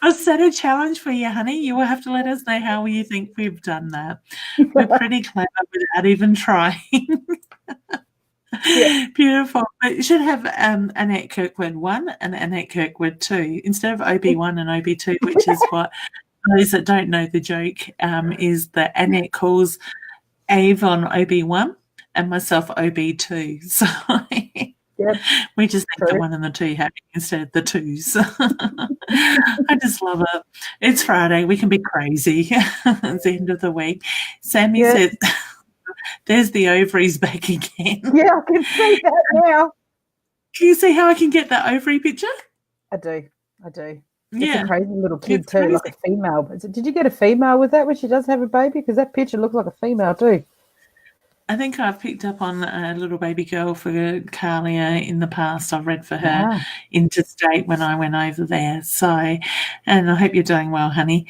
I'll set a challenge for you, honey. You will have to let us know how you think we've done that. We're pretty clever without even trying. Yeah. Beautiful. But you should have Annette Kirkwood 1 and Annette Kirkwood 2 instead of OB1 and OB2, which is what those that don't know the joke is that Annette calls Avon OB1 and myself OB2. So yep. We just think the 1 and the 2 happy instead of the 2s. I just love it. It's Friday. We can be crazy. It's the end of the week. Sammy said, there's the ovaries back again. Yeah, I can see that now. Can you see how I can get that ovary picture? I do. It's a crazy little kid too, like a female. Did you get a female with that when she does have a baby? Because that picture looks like a female too. I think I've picked up on a little baby girl for Carlia in the past. I've read for her interstate when I went over there. So, and I hope you're doing well, honey.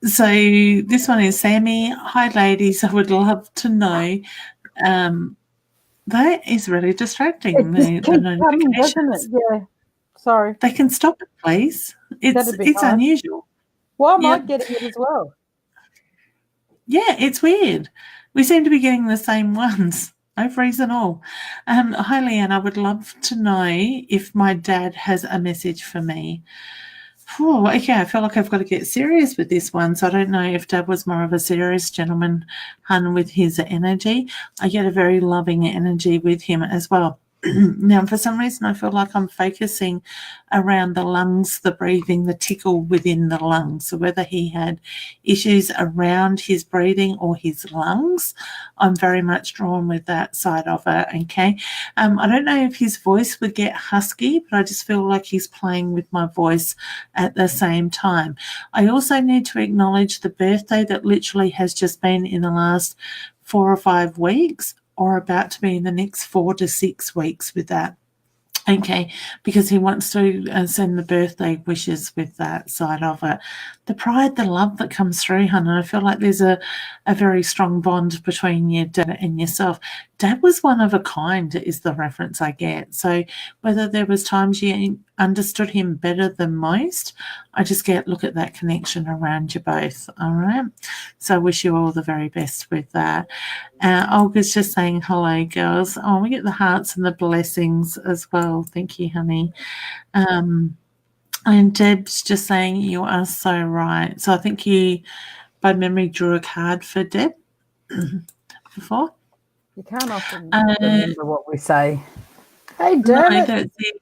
So this one is Sammy. Hi, ladies. I would love to know That is really distracting. It just The keeps coming, doesn't notifications. it? Yeah. Sorry. They can stop it, please. That'd be It's nice. unusual. Why am I Yep. getting it as well? Yeah, it's weird. We seem to be getting the same ones. No reason at all. Hi, Leanne. I would love to know if my dad has a message for me. Oh, okay. I feel like I've got to get serious with this one. So I don't know if Dad was more of a serious gentleman, hun, with his energy. I get a very loving energy with him as well. Now, for some reason, I feel like I'm focusing around the lungs, the breathing, the tickle within the lungs. So whether he had issues around his breathing or his lungs, I'm very much drawn with that side of it. Okay. I don't know if his voice would get husky, but I just feel like he's playing with my voice at the same time. I also need to acknowledge the birthday that literally has just been in the last 4 or 5 weeks, or about to be in the next 4 to 6 weeks with that. Okay, because he wants to send the birthday wishes with that side of it. The pride, the love that comes through, hun, and I feel like there's a very strong bond between your dad and yourself. Dad was one of a kind is the reference I get. So whether there was times you understood him better than most, I just get, look at that connection around you both, all right? So I wish you all the very best with that. Olga's just saying hello, girls. Oh, we get the hearts and the blessings as well. Thank you, honey. And Deb's just saying you are so right. So I think you, by memory, drew a card for Deb before. You can't often remember what we say. Hey, Dermot. No, that's it.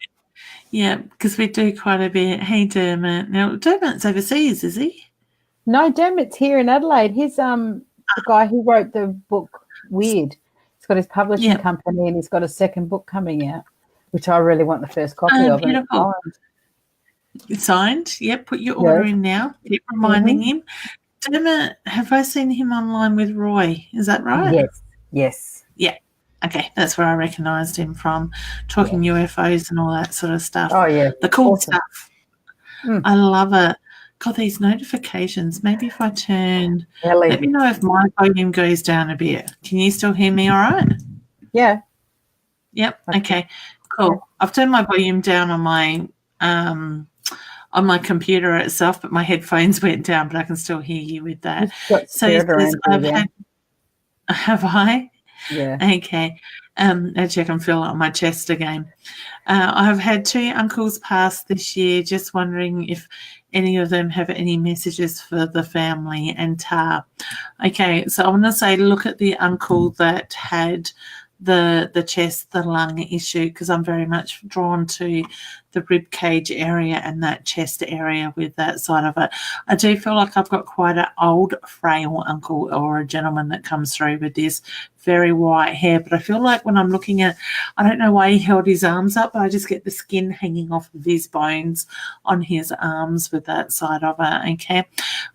Yeah, because we do quite a bit. Hey, Dermot. Now, Dermot's overseas, is he? No, Dermot's here in Adelaide. He's the guy who wrote the book Weird. He's got his publishing company and he's got a second book coming out, which I really want the first copy of. Beautiful. It's signed. Yep, put your order in now. Keep reminding him. Dermot, have I seen him online with Roy? Is that right? Yes. Yeah. Okay, that's where I recognised him from, talking UFOs and all that sort of stuff. Oh, yeah. The cool stuff. I love it. God, these notifications. Maybe if I turn, let me know if my volume goes down a bit. Can you still hear me all right? Yeah. Yep. Okay, cool. I've turned my volume down on my computer itself, but my headphones went down, but I can still hear you with that. So it says have I? Yeah. Okay. Actually, I can feel it on my chest again. I've had 2 uncles pass this year, just wondering if any of them have any messages for the family and Tar. Okay, so I want to say look at the uncle that had the chest, the lung issue, because I'm very much drawn to the rib cage area and that chest area with that side of it. I do feel like I've got quite an old, frail uncle or a gentleman that comes through with this very white hair, but I feel like when I'm looking at, I don't know why he held his arms up, but I just get the skin hanging off of his bones on his arms with that side of it. Okay,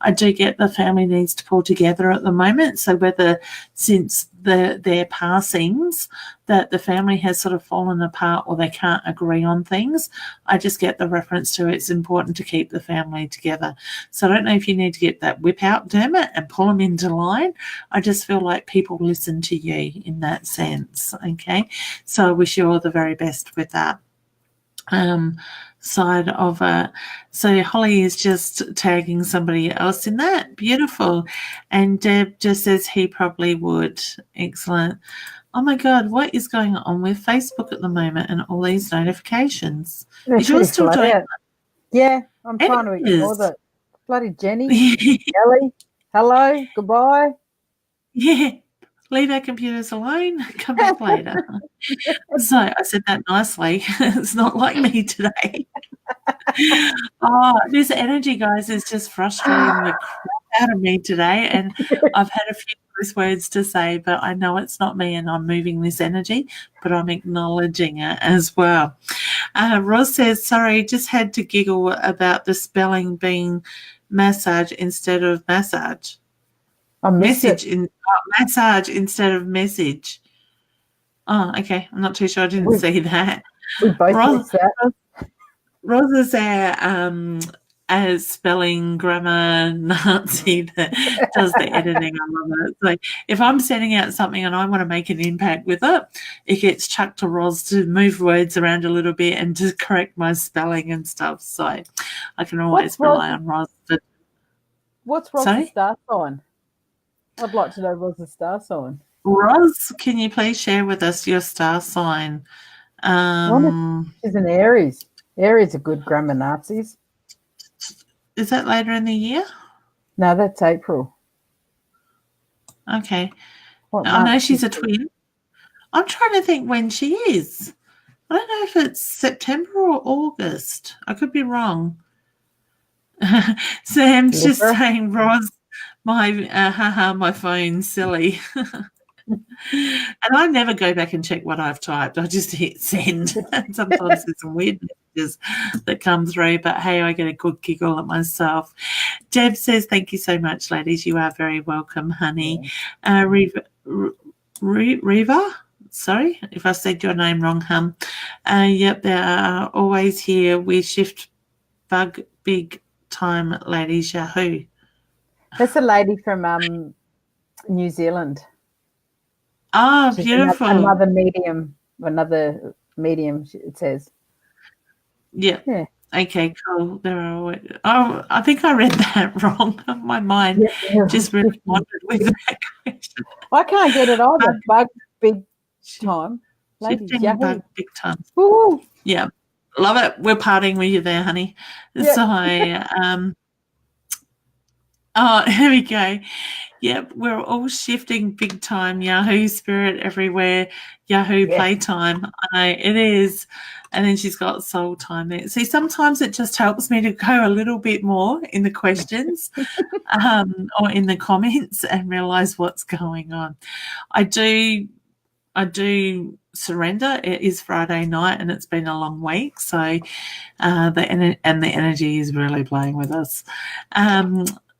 I do get the family needs to pull together at the moment, so whether since their passings that the family has sort of fallen apart or they can't agree on things, I just get the reference to it's important to keep the family together. So I don't know if you need to get that whip out, Dermot, and pull them into line. I just feel like people listen to you in that sense, okay? So I wish you all the very best with that side of it. So Holly is just tagging somebody else in that. Beautiful. And Deb just says he probably would. Excellent. Oh my God, what is going on with Facebook at the moment and all these notifications? Is yours still doing that? Yeah, I'm trying to ignore that. Bloody Jenny, Ellie, hello, goodbye. Yeah, leave our computers alone. Come back later. So I said that nicely. It's not like me today. This energy, guys, is just frustrating the crap out of me today. And I've had a few nice words to say, but I know it's not me and I'm moving this energy, but I'm acknowledging it as well. Roz says, sorry, just had to giggle about the spelling being massage instead of massage. Massage instead of message. Oh, okay. I'm not too sure. I didn't see that. We both missed that. Roz is our a spelling grammar Nazi that does the editing. I love it. So if I'm sending out something and I want to make an impact with it, it gets chucked to Roz to move words around a little bit and to correct my spelling and stuff. So I can always rely on Roz. What's Roz's star sign? I'd like to know Roz's star sign. Roz, can you please share with us your star sign? She's an Aries. Aries are good grammar Nazis. Is that later in the year? No, that's April. Okay. I know she's a twin. I'm trying to think when she is. I don't know if it's September or August. I could be wrong. Sam's just saying, Roz, my phone's silly. And I never go back and check what I've typed. I just hit send. And sometimes there's some weird messages that come through, but hey, I get a good giggle at myself. Deb says, thank you so much, ladies. You are very welcome, honey. Riva, sorry if I said your name wrong, hum. Yep, they are always here. We shift bug big time, ladies. Yahoo. That's a lady from New Zealand. Oh, she's beautiful. Another medium, it says. Yeah. Okay, cool. I think I read that wrong. My mind just really wandered with that question. I can't get it either. Bug big time. Ladies, bug big time. Woo. Yeah. Love it. We're partying with you there, honey. Yeah. So here we go. Yep, we're all shifting big time. Yahoo spirit everywhere. Yahoo playtime. I know it is. And then she's got soul time there. See, sometimes it just helps me to go a little bit more in the questions or in the comments and realize what's going on. I do surrender. It is Friday night and it's been a long week, so the energy is really playing with us.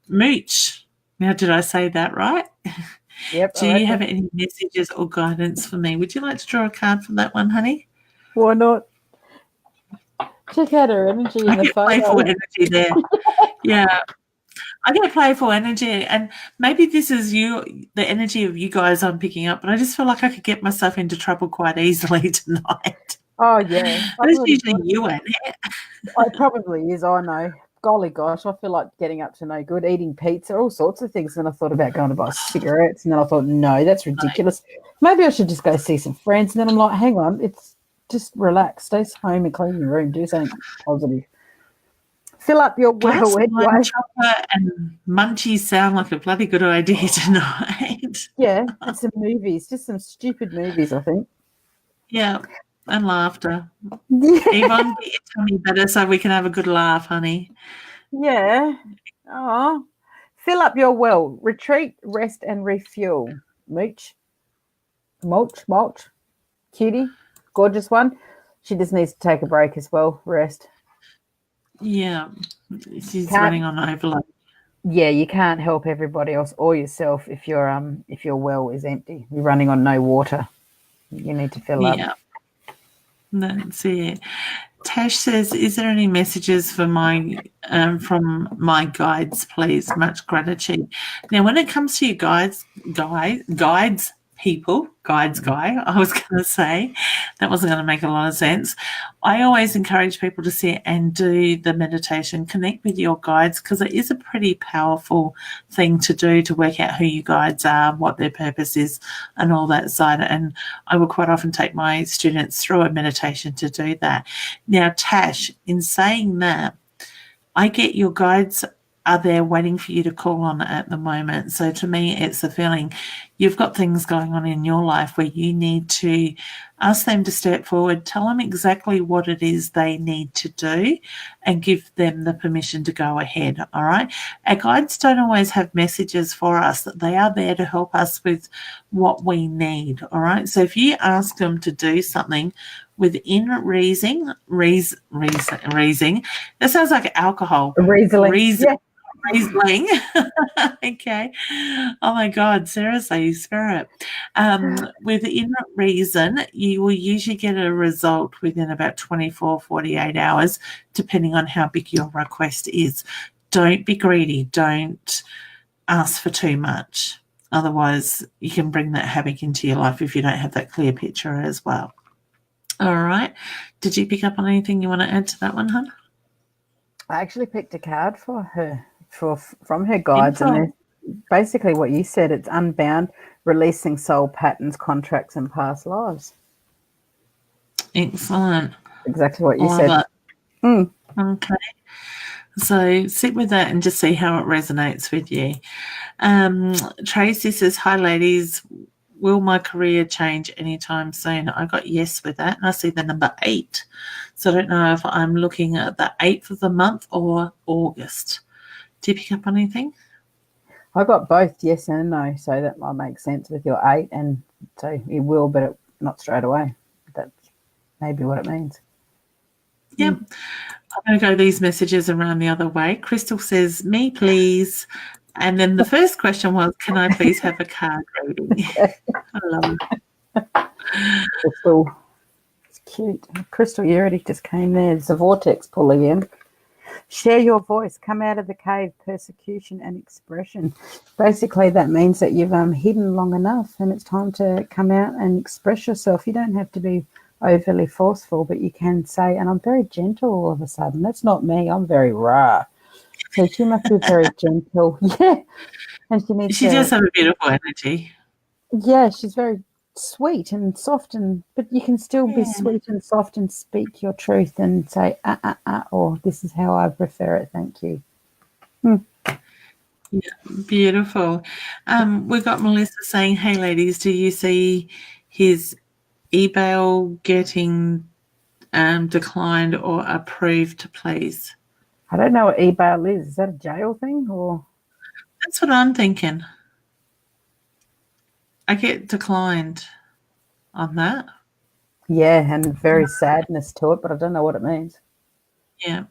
Mooch. Now, did I say that right? Yep. Do you have any messages or guidance for me? Would you like to draw a card from that one, honey? Why not? Check out her energy in the photo. Playful energy there. Yeah. I get playful energy, and maybe this is the energy of you guys I'm picking up, but I just feel like I could get myself into trouble quite easily tonight. Oh, yeah. That's usually you, Annette. It probably is, I know. Golly gosh, I feel like getting up to no good, eating pizza, all sorts of things. And I thought about going to buy cigarettes, and then I thought, no, that's ridiculous. Maybe I should just go see some friends. And then I'm like, hang on, it's just relax. Stay home and clean your room. Do something positive. Fill up your well anyway. Chocolate and munchies sound like a bloody good idea tonight. Yeah, and some movies, just some stupid movies, I think. Yeah, and laughter. Yeah. Yvonne, get your tummy better so we can have a good laugh, honey. Yeah. Oh, fill up your well. Retreat, rest, and refuel. Mulch, cutie, gorgeous one. She just needs to take a break as well. Rest. Yeah, she's running on overload. Yeah, you can't help everybody else or yourself if your well is empty. You're running on no water. You need to fill up. Yeah, that's it. Tash says, "Is there any messages for from my guides, please? Much gratitude." Now, when it comes to your guides, I was going to say, that wasn't going to make a lot of sense. I always encourage people to sit and do the meditation, connect with your guides, because it is a pretty powerful thing to do to work out who your guides are, what their purpose is, and all that side. And I will quite often take my students through a meditation to do that. Now, Tash, in saying that, I get your guides are there waiting for you to call on at the moment. So to me, it's a feeling you've got things going on in your life where you need to ask them to step forward, tell them exactly what it is they need to do, and give them the permission to go ahead, all right? Our guides don't always have messages for us. They are there to help us with what we need, all right? So if you ask them to do something within reasoning, that sounds like alcohol. Reasoning. Riesling. Okay. Oh my God, seriously, spirit. Within reason, you will usually get a result within about 24, 48 hours, depending on how big your request is. Don't be greedy. Don't ask for too much. Otherwise, you can bring that havoc into your life if you don't have that clear picture as well. All right. Did you pick up on anything you want to add to that one, hon? I actually picked a card for her from her guides, and basically what you said, it's unbound, releasing soul patterns, contracts, and past lives. Excellent. Exactly what you said. Okay. So sit with that and just see how it resonates with you. Tracy says, hi, ladies. Will my career change anytime soon? I got yes with that, and I see the number 8. So I don't know if I'm looking at the 8th of the month or August. Do you pick up on anything? I got both yes and no, so that might make sense with your 8, and so it will, but not straight away. That's maybe what it means. Yep. I'm going to go these messages around the other way. Crystal says, me, please. And then the first question was, can I please have a card reading? I love it. Crystal. It's cute. Crystal, you already just came there. There's a vortex pulling in. Share your voice. Come out of the cave. Persecution and expression. Basically, that means that you've hidden long enough and it's time to come out and express yourself. You don't have to be overly forceful, but you can say, and I'm very gentle all of a sudden. That's not me. I'm very raw. So she must be very gentle. Yeah. And she does have a beautiful energy. Yeah, she's very sweet and soft, but you can still be sweet and soft and speak your truth and say, or this is how I prefer it. Thank you. Yeah, beautiful. We've got Melissa saying, hey, ladies, do you see his email getting declined or approved, please? I don't know what email is. Is that a jail thing or? That's what I'm thinking. I get declined on that. Yeah, and very sadness to it, but I don't know what it means. Yeah.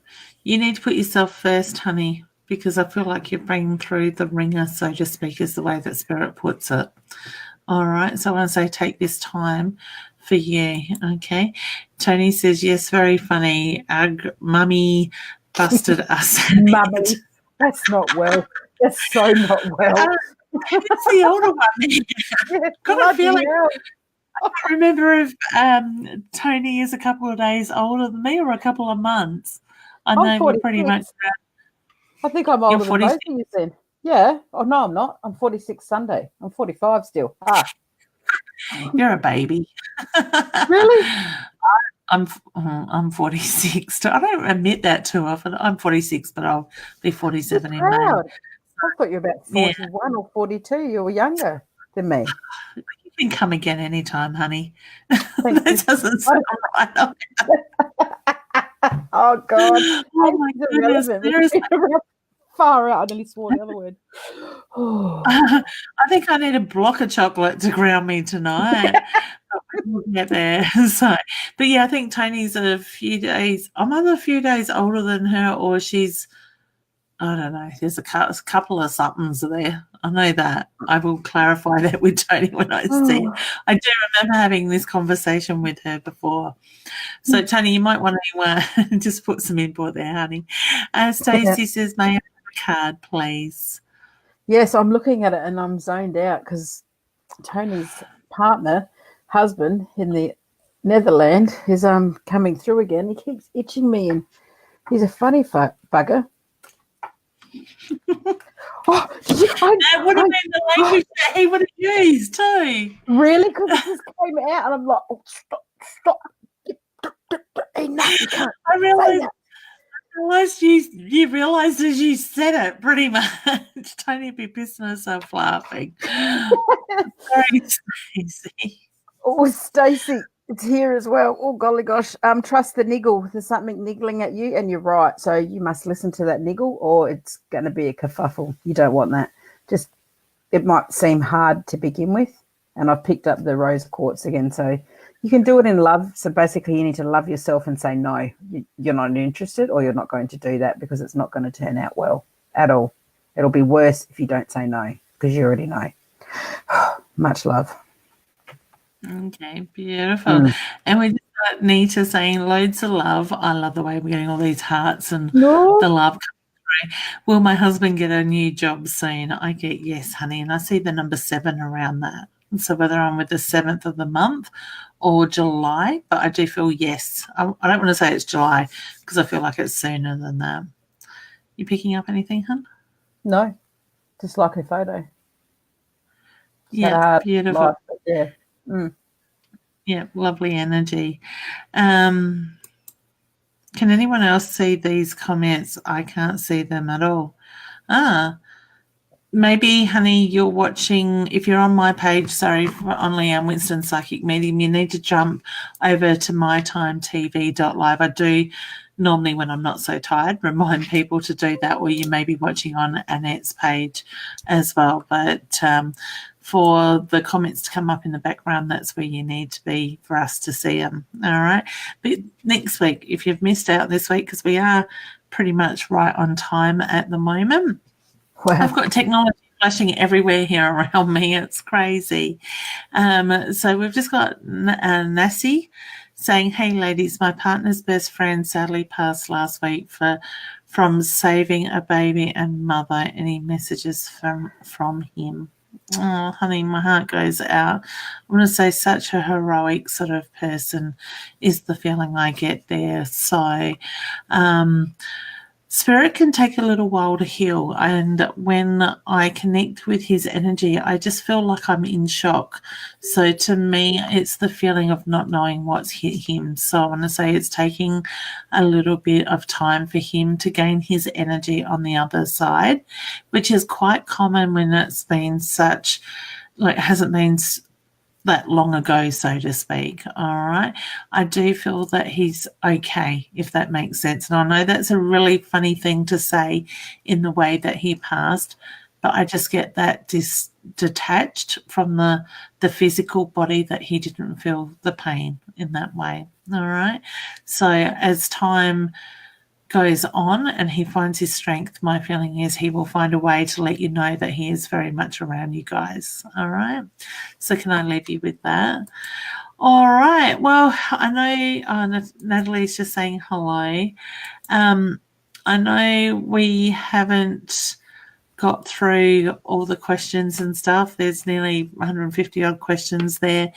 You need to put yourself first, honey, because I feel like you're bringing through the ringer, so to speak, is the way that Spirit puts it. All right. So I want to say take this time for you. Okay. Tony says, yes, very funny. Mummy busted us. Mummy. That's not well. That's so not well. It's the older one. Got a feeling. I can't remember if Tony is a couple of days older than me or a couple of months. I know we're pretty much. I think I'm older than both of you then. Yeah. Oh, no, I'm not. I'm 46 Sunday. I'm 45 still. You're a baby. Really? I'm 46. I don't admit that too often. I'm 46, but I'll be 47 in May. I thought you were about 41 or 42. You were younger than me. You can come again anytime, honey. That doesn't sound right. Oh, God. Oh, my goodness. Far out. I nearly swore the other word. I think I need a block of chocolate to ground me tonight. We'll get there. But yeah, I think Tony's a few days. I'm either a few days older than her, or she's. I don't know. There's a couple of somethings there. I know that. I will clarify that with Tony when I see him. I do remember having this conversation with her before. So, Tony, you might want to just put some input there, honey. Stacey says, may I have a card, please? Yes, I'm looking at it and I'm zoned out because Tony's husband in the Netherlands is coming through again. He keeps itching me and he's a funny bugger. That would have been the language that he would have used too. Really? Because it just came out and I'm like, oh, stop. I realised you realised as you said it pretty much. Tony would be pissing herself laughing. Sorry, Stacey. Oh, Stacey. It's here as well. Oh, golly gosh. Trust the niggle. There's something niggling at you, and you're right. So you must listen to that niggle or it's going to be a kerfuffle. You don't want that. It might seem hard to begin with, and I've picked up the rose quartz again. So you can do it in love. So basically you need to love yourself and say, no, you're not interested or you're not going to do that because it's not going to turn out well at all. It'll be worse if you don't say no, because you already know. Much love. Okay, beautiful. And we just got Nita saying loads of love. I love the way we're getting all these hearts and No. the love coming through. Will my husband get a new job soon? I get yes, honey. And I see the number 7 around that. And so whether I'm with the 7th of the month or July, but I do feel yes. I don't want to say it's July because I feel like it's sooner than that. You picking up anything, hun? No, just like her photo. Yeah, beautiful. Life, yeah. Yeah, lovely energy. Can anyone else see these comments? I can't see them at all. Maybe, honey, you're watching, if you're on my page, sorry, on Leanne Winston Psychic Medium, you need to jump over to mytimetv.live. I do normally, when I'm not so tired, remind people to do that, or you may be watching on Annette's page as well. But for the comments to come up in the background, that's where you need to be for us to see them. All right. But next week, if you've missed out this week, because we are pretty much right on time at the moment. Wow. I've got technology flashing everywhere here around me. It's crazy. So we've just got Nassie saying, hey, ladies, my partner's best friend sadly passed last week from saving a baby and mother. Any messages from him? Oh, honey, my heart goes out. I want to say such a heroic sort of person is the feeling I get there. So spirit can take a little while to heal, and when I connect with his energy, I just feel like I'm in shock. So to me, it's the feeling of not knowing what's hit him. So I want to say it's taking a little bit of time for him to gain his energy on the other side, which is quite common when it's been such, like, hasn't been that long ago, so to speak. All right. I do feel that he's okay, if that makes sense. And I know that's a really funny thing to say in the way that he passed, but I just get that detached from the physical body, that he didn't feel the pain in that way. All right. So as time goes on and he finds his strength, my feeling is he will find a way to let you know that he is very much around you guys. All right. So can I leave you with that? All right. Well, I know Natalie's just saying hello. I know we haven't got through all the questions and stuff. There's nearly 150 odd questions there.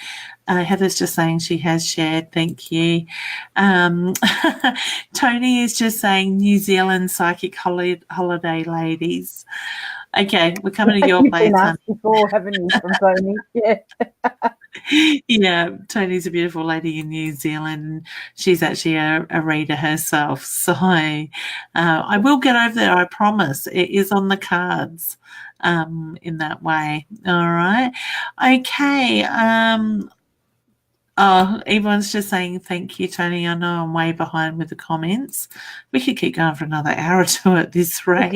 Heather's just saying she has shared. Thank you. Tony is just saying New Zealand psychic holiday ladies. Okay, we're coming to your place. You've been asked before, haven't you, from Tony? Yeah. Yeah, Tony's a beautiful lady in New Zealand. She's actually a reader herself. So I will get over there, I promise. It is on the cards in that way. All right. Okay. Everyone's just saying thank you, Tony. I know I'm way behind with the comments. We could keep going for another hour or two at this rate.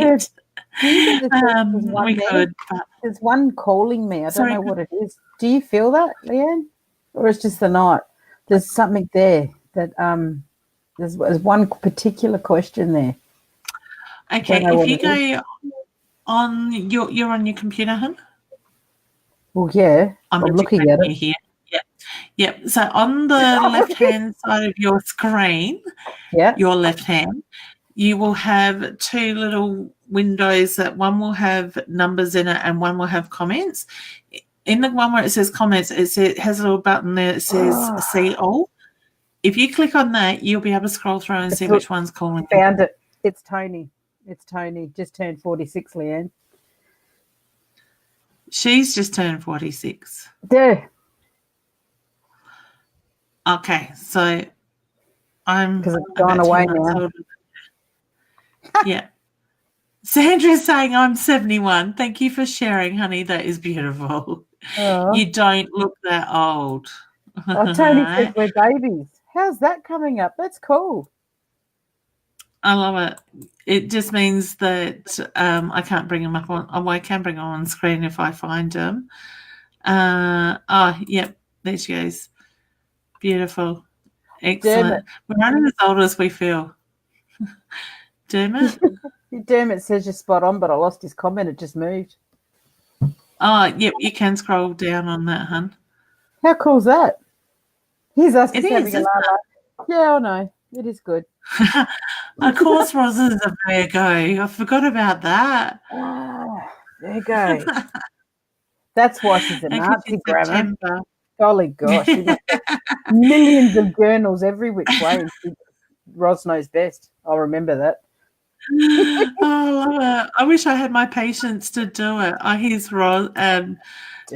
We could. There's one calling me. I don't know what it is. Do you feel that, Leanne? Or it's just the night? There's something there that there's one particular question there. Okay, if you go on you're on your computer, hun? Well, yeah. I'm looking at it. Here. Yep. So on the left-hand side of your screen, your left hand, you will have two little windows that one will have numbers in it and one will have comments. In the one where it says comments, it has a little button there that says see all. If you click on that, you'll be able to scroll through and see which one's calling. Found it. It's Tony. It's Tony. Just turned 46, Leanne. She's just turned 46. Yeah. Okay, so because it's gone away now. Yeah. Sandra's saying I'm 71. Thank you for sharing, honey. That is beautiful. You don't look that old. Tony says we're babies. How's that coming up? That's cool. I love it. It just means that I can't bring them up on. Oh, I can bring them on screen if I find them. Yep. There she goes. Beautiful. Excellent. Dermot. We're running as old as we feel. Dermot? Dermot says you're spot on, but I lost his comment. It just moved. Oh, yep, you can scroll down on that, hun. How cool's that? He's us just It having is, a isn't laugh. Yeah, I know. It is good. Of course, Roz is a Virgo. I forgot about that. There you go. That's why she's a Okay, Nazi it's grammar. September. Golly gosh, she must have millions of journals every which way. Roz knows best. I'll remember that. Oh, I love it. I wish I had my patience to do it. Oh, here's Roz.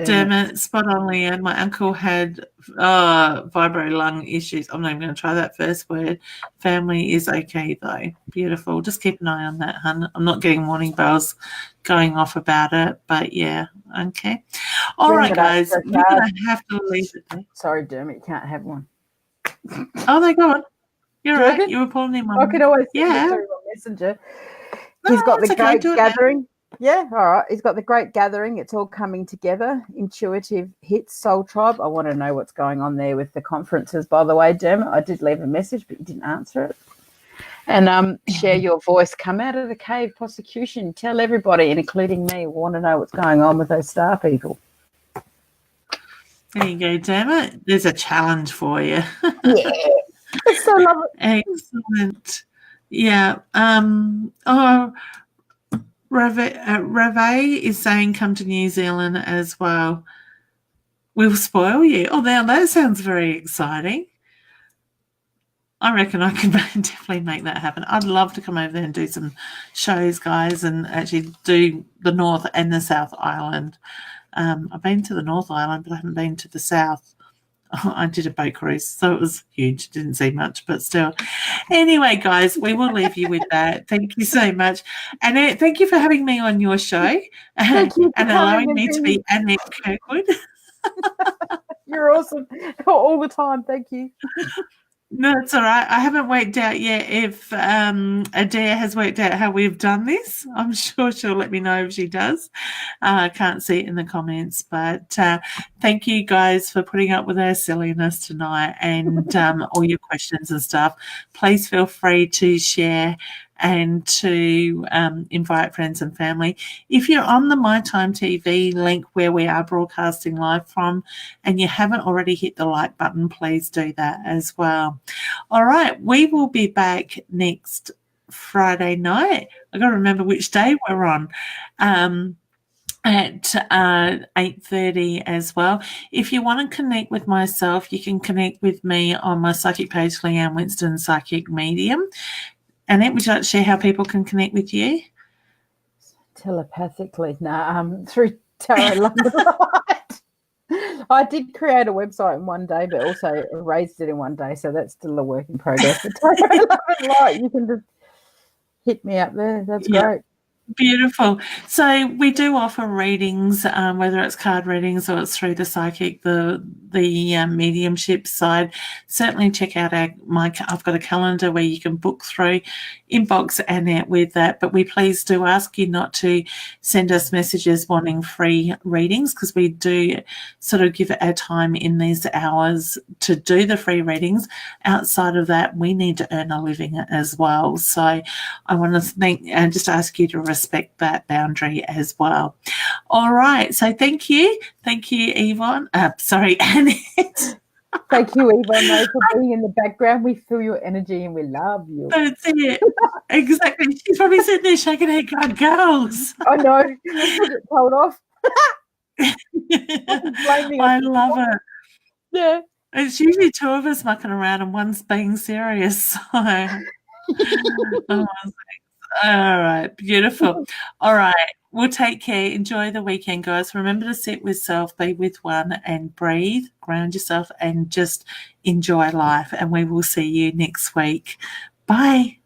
Damn it, spot on, Leanne. My uncle had vibro lung issues. I'm not even going to try that first word. Family is okay, though. Beautiful. Just keep an eye on that, hun. I'm not getting warning bells going off about it, but yeah, okay. All right, guys. We're going to have to leave it there. Sorry, Dermot, you can't have one. Oh, they go on. You're right. You were pulling him on. I can always send it through on Messenger. He's got the great gathering. Yeah, all right. He's got the great gathering. It's all coming together. Intuitive Hits, Soul Tribe. I want to know what's going on there with the conferences, by the way, Dermot. I did leave a message, but you didn't answer it. And share your voice. Come out of the cave prosecution. Tell everybody, including me, want to know what's going on with those star people. There you go, Dermot. There's a challenge for you. Yeah. I so love it. Excellent. Yeah. Rave is saying come to New Zealand as well. We'll spoil you. Oh, now that sounds very exciting. I reckon I can definitely make that happen. I'd love to come over there and do some shows, guys, and actually do the North and the South Island. I've been to the North Island, but I haven't been to the South. I did a boat cruise, so it was huge. Didn't see much, but still. Anyway, guys, we will leave you with that. Thank you so much. Annette, thank you for having me on your show and allowing me to be Annette Kirkwood. You're awesome all the time. Thank you. No, it's all right. I haven't worked out yet if Adair has worked out how we've done this. I'm sure she'll let me know if she does. I can't see it in the comments, but thank you guys for putting up with our silliness tonight and all your questions and stuff. Please feel free to share and to invite friends and family. If you're on the My Time TV link where we are broadcasting live from and you haven't already hit the like button, please do that as well. All right, we will be back next Friday night. I've got to remember which day we're on. At 8:30 as well. If you want to connect with myself, you can connect with me on my psychic page, Leanne Winston, Psychic Medium. Annette, would you like to share how people can connect with you? Telepathically, through Tarot London Light. I did create a website in one day, but also erased it in one day, so that's still a work in progress. But Tarot London Light, you can just hit me up there. That's great. Beautiful. So we do offer readings, whether it's card readings or it's through the psychic, the mediumship side. Certainly check out I've got a calendar where you can book through, inbox Annette with that. But we please do ask you not to send us messages wanting free readings, because we do sort of give it our time in these hours to do the free readings. Outside of that, we need to earn a living as well. So I want to thank and just ask you to respect that boundary as well. All right. So thank you. Thank you, Yvonne. Sorry, Annette. Thank you, Yvonne, for being in the background. We feel your energy and we love you. That's it. Exactly. She's probably sitting there shaking her head, girls. I know. Get told off. I love it. Yeah. It's usually two of us mucking around and one's being serious. So. All right, beautiful. All right, we'll take care. Enjoy the weekend, guys. Remember to sit with self, be with one, and breathe, ground yourself, and just enjoy life. And we will see you next week. Bye.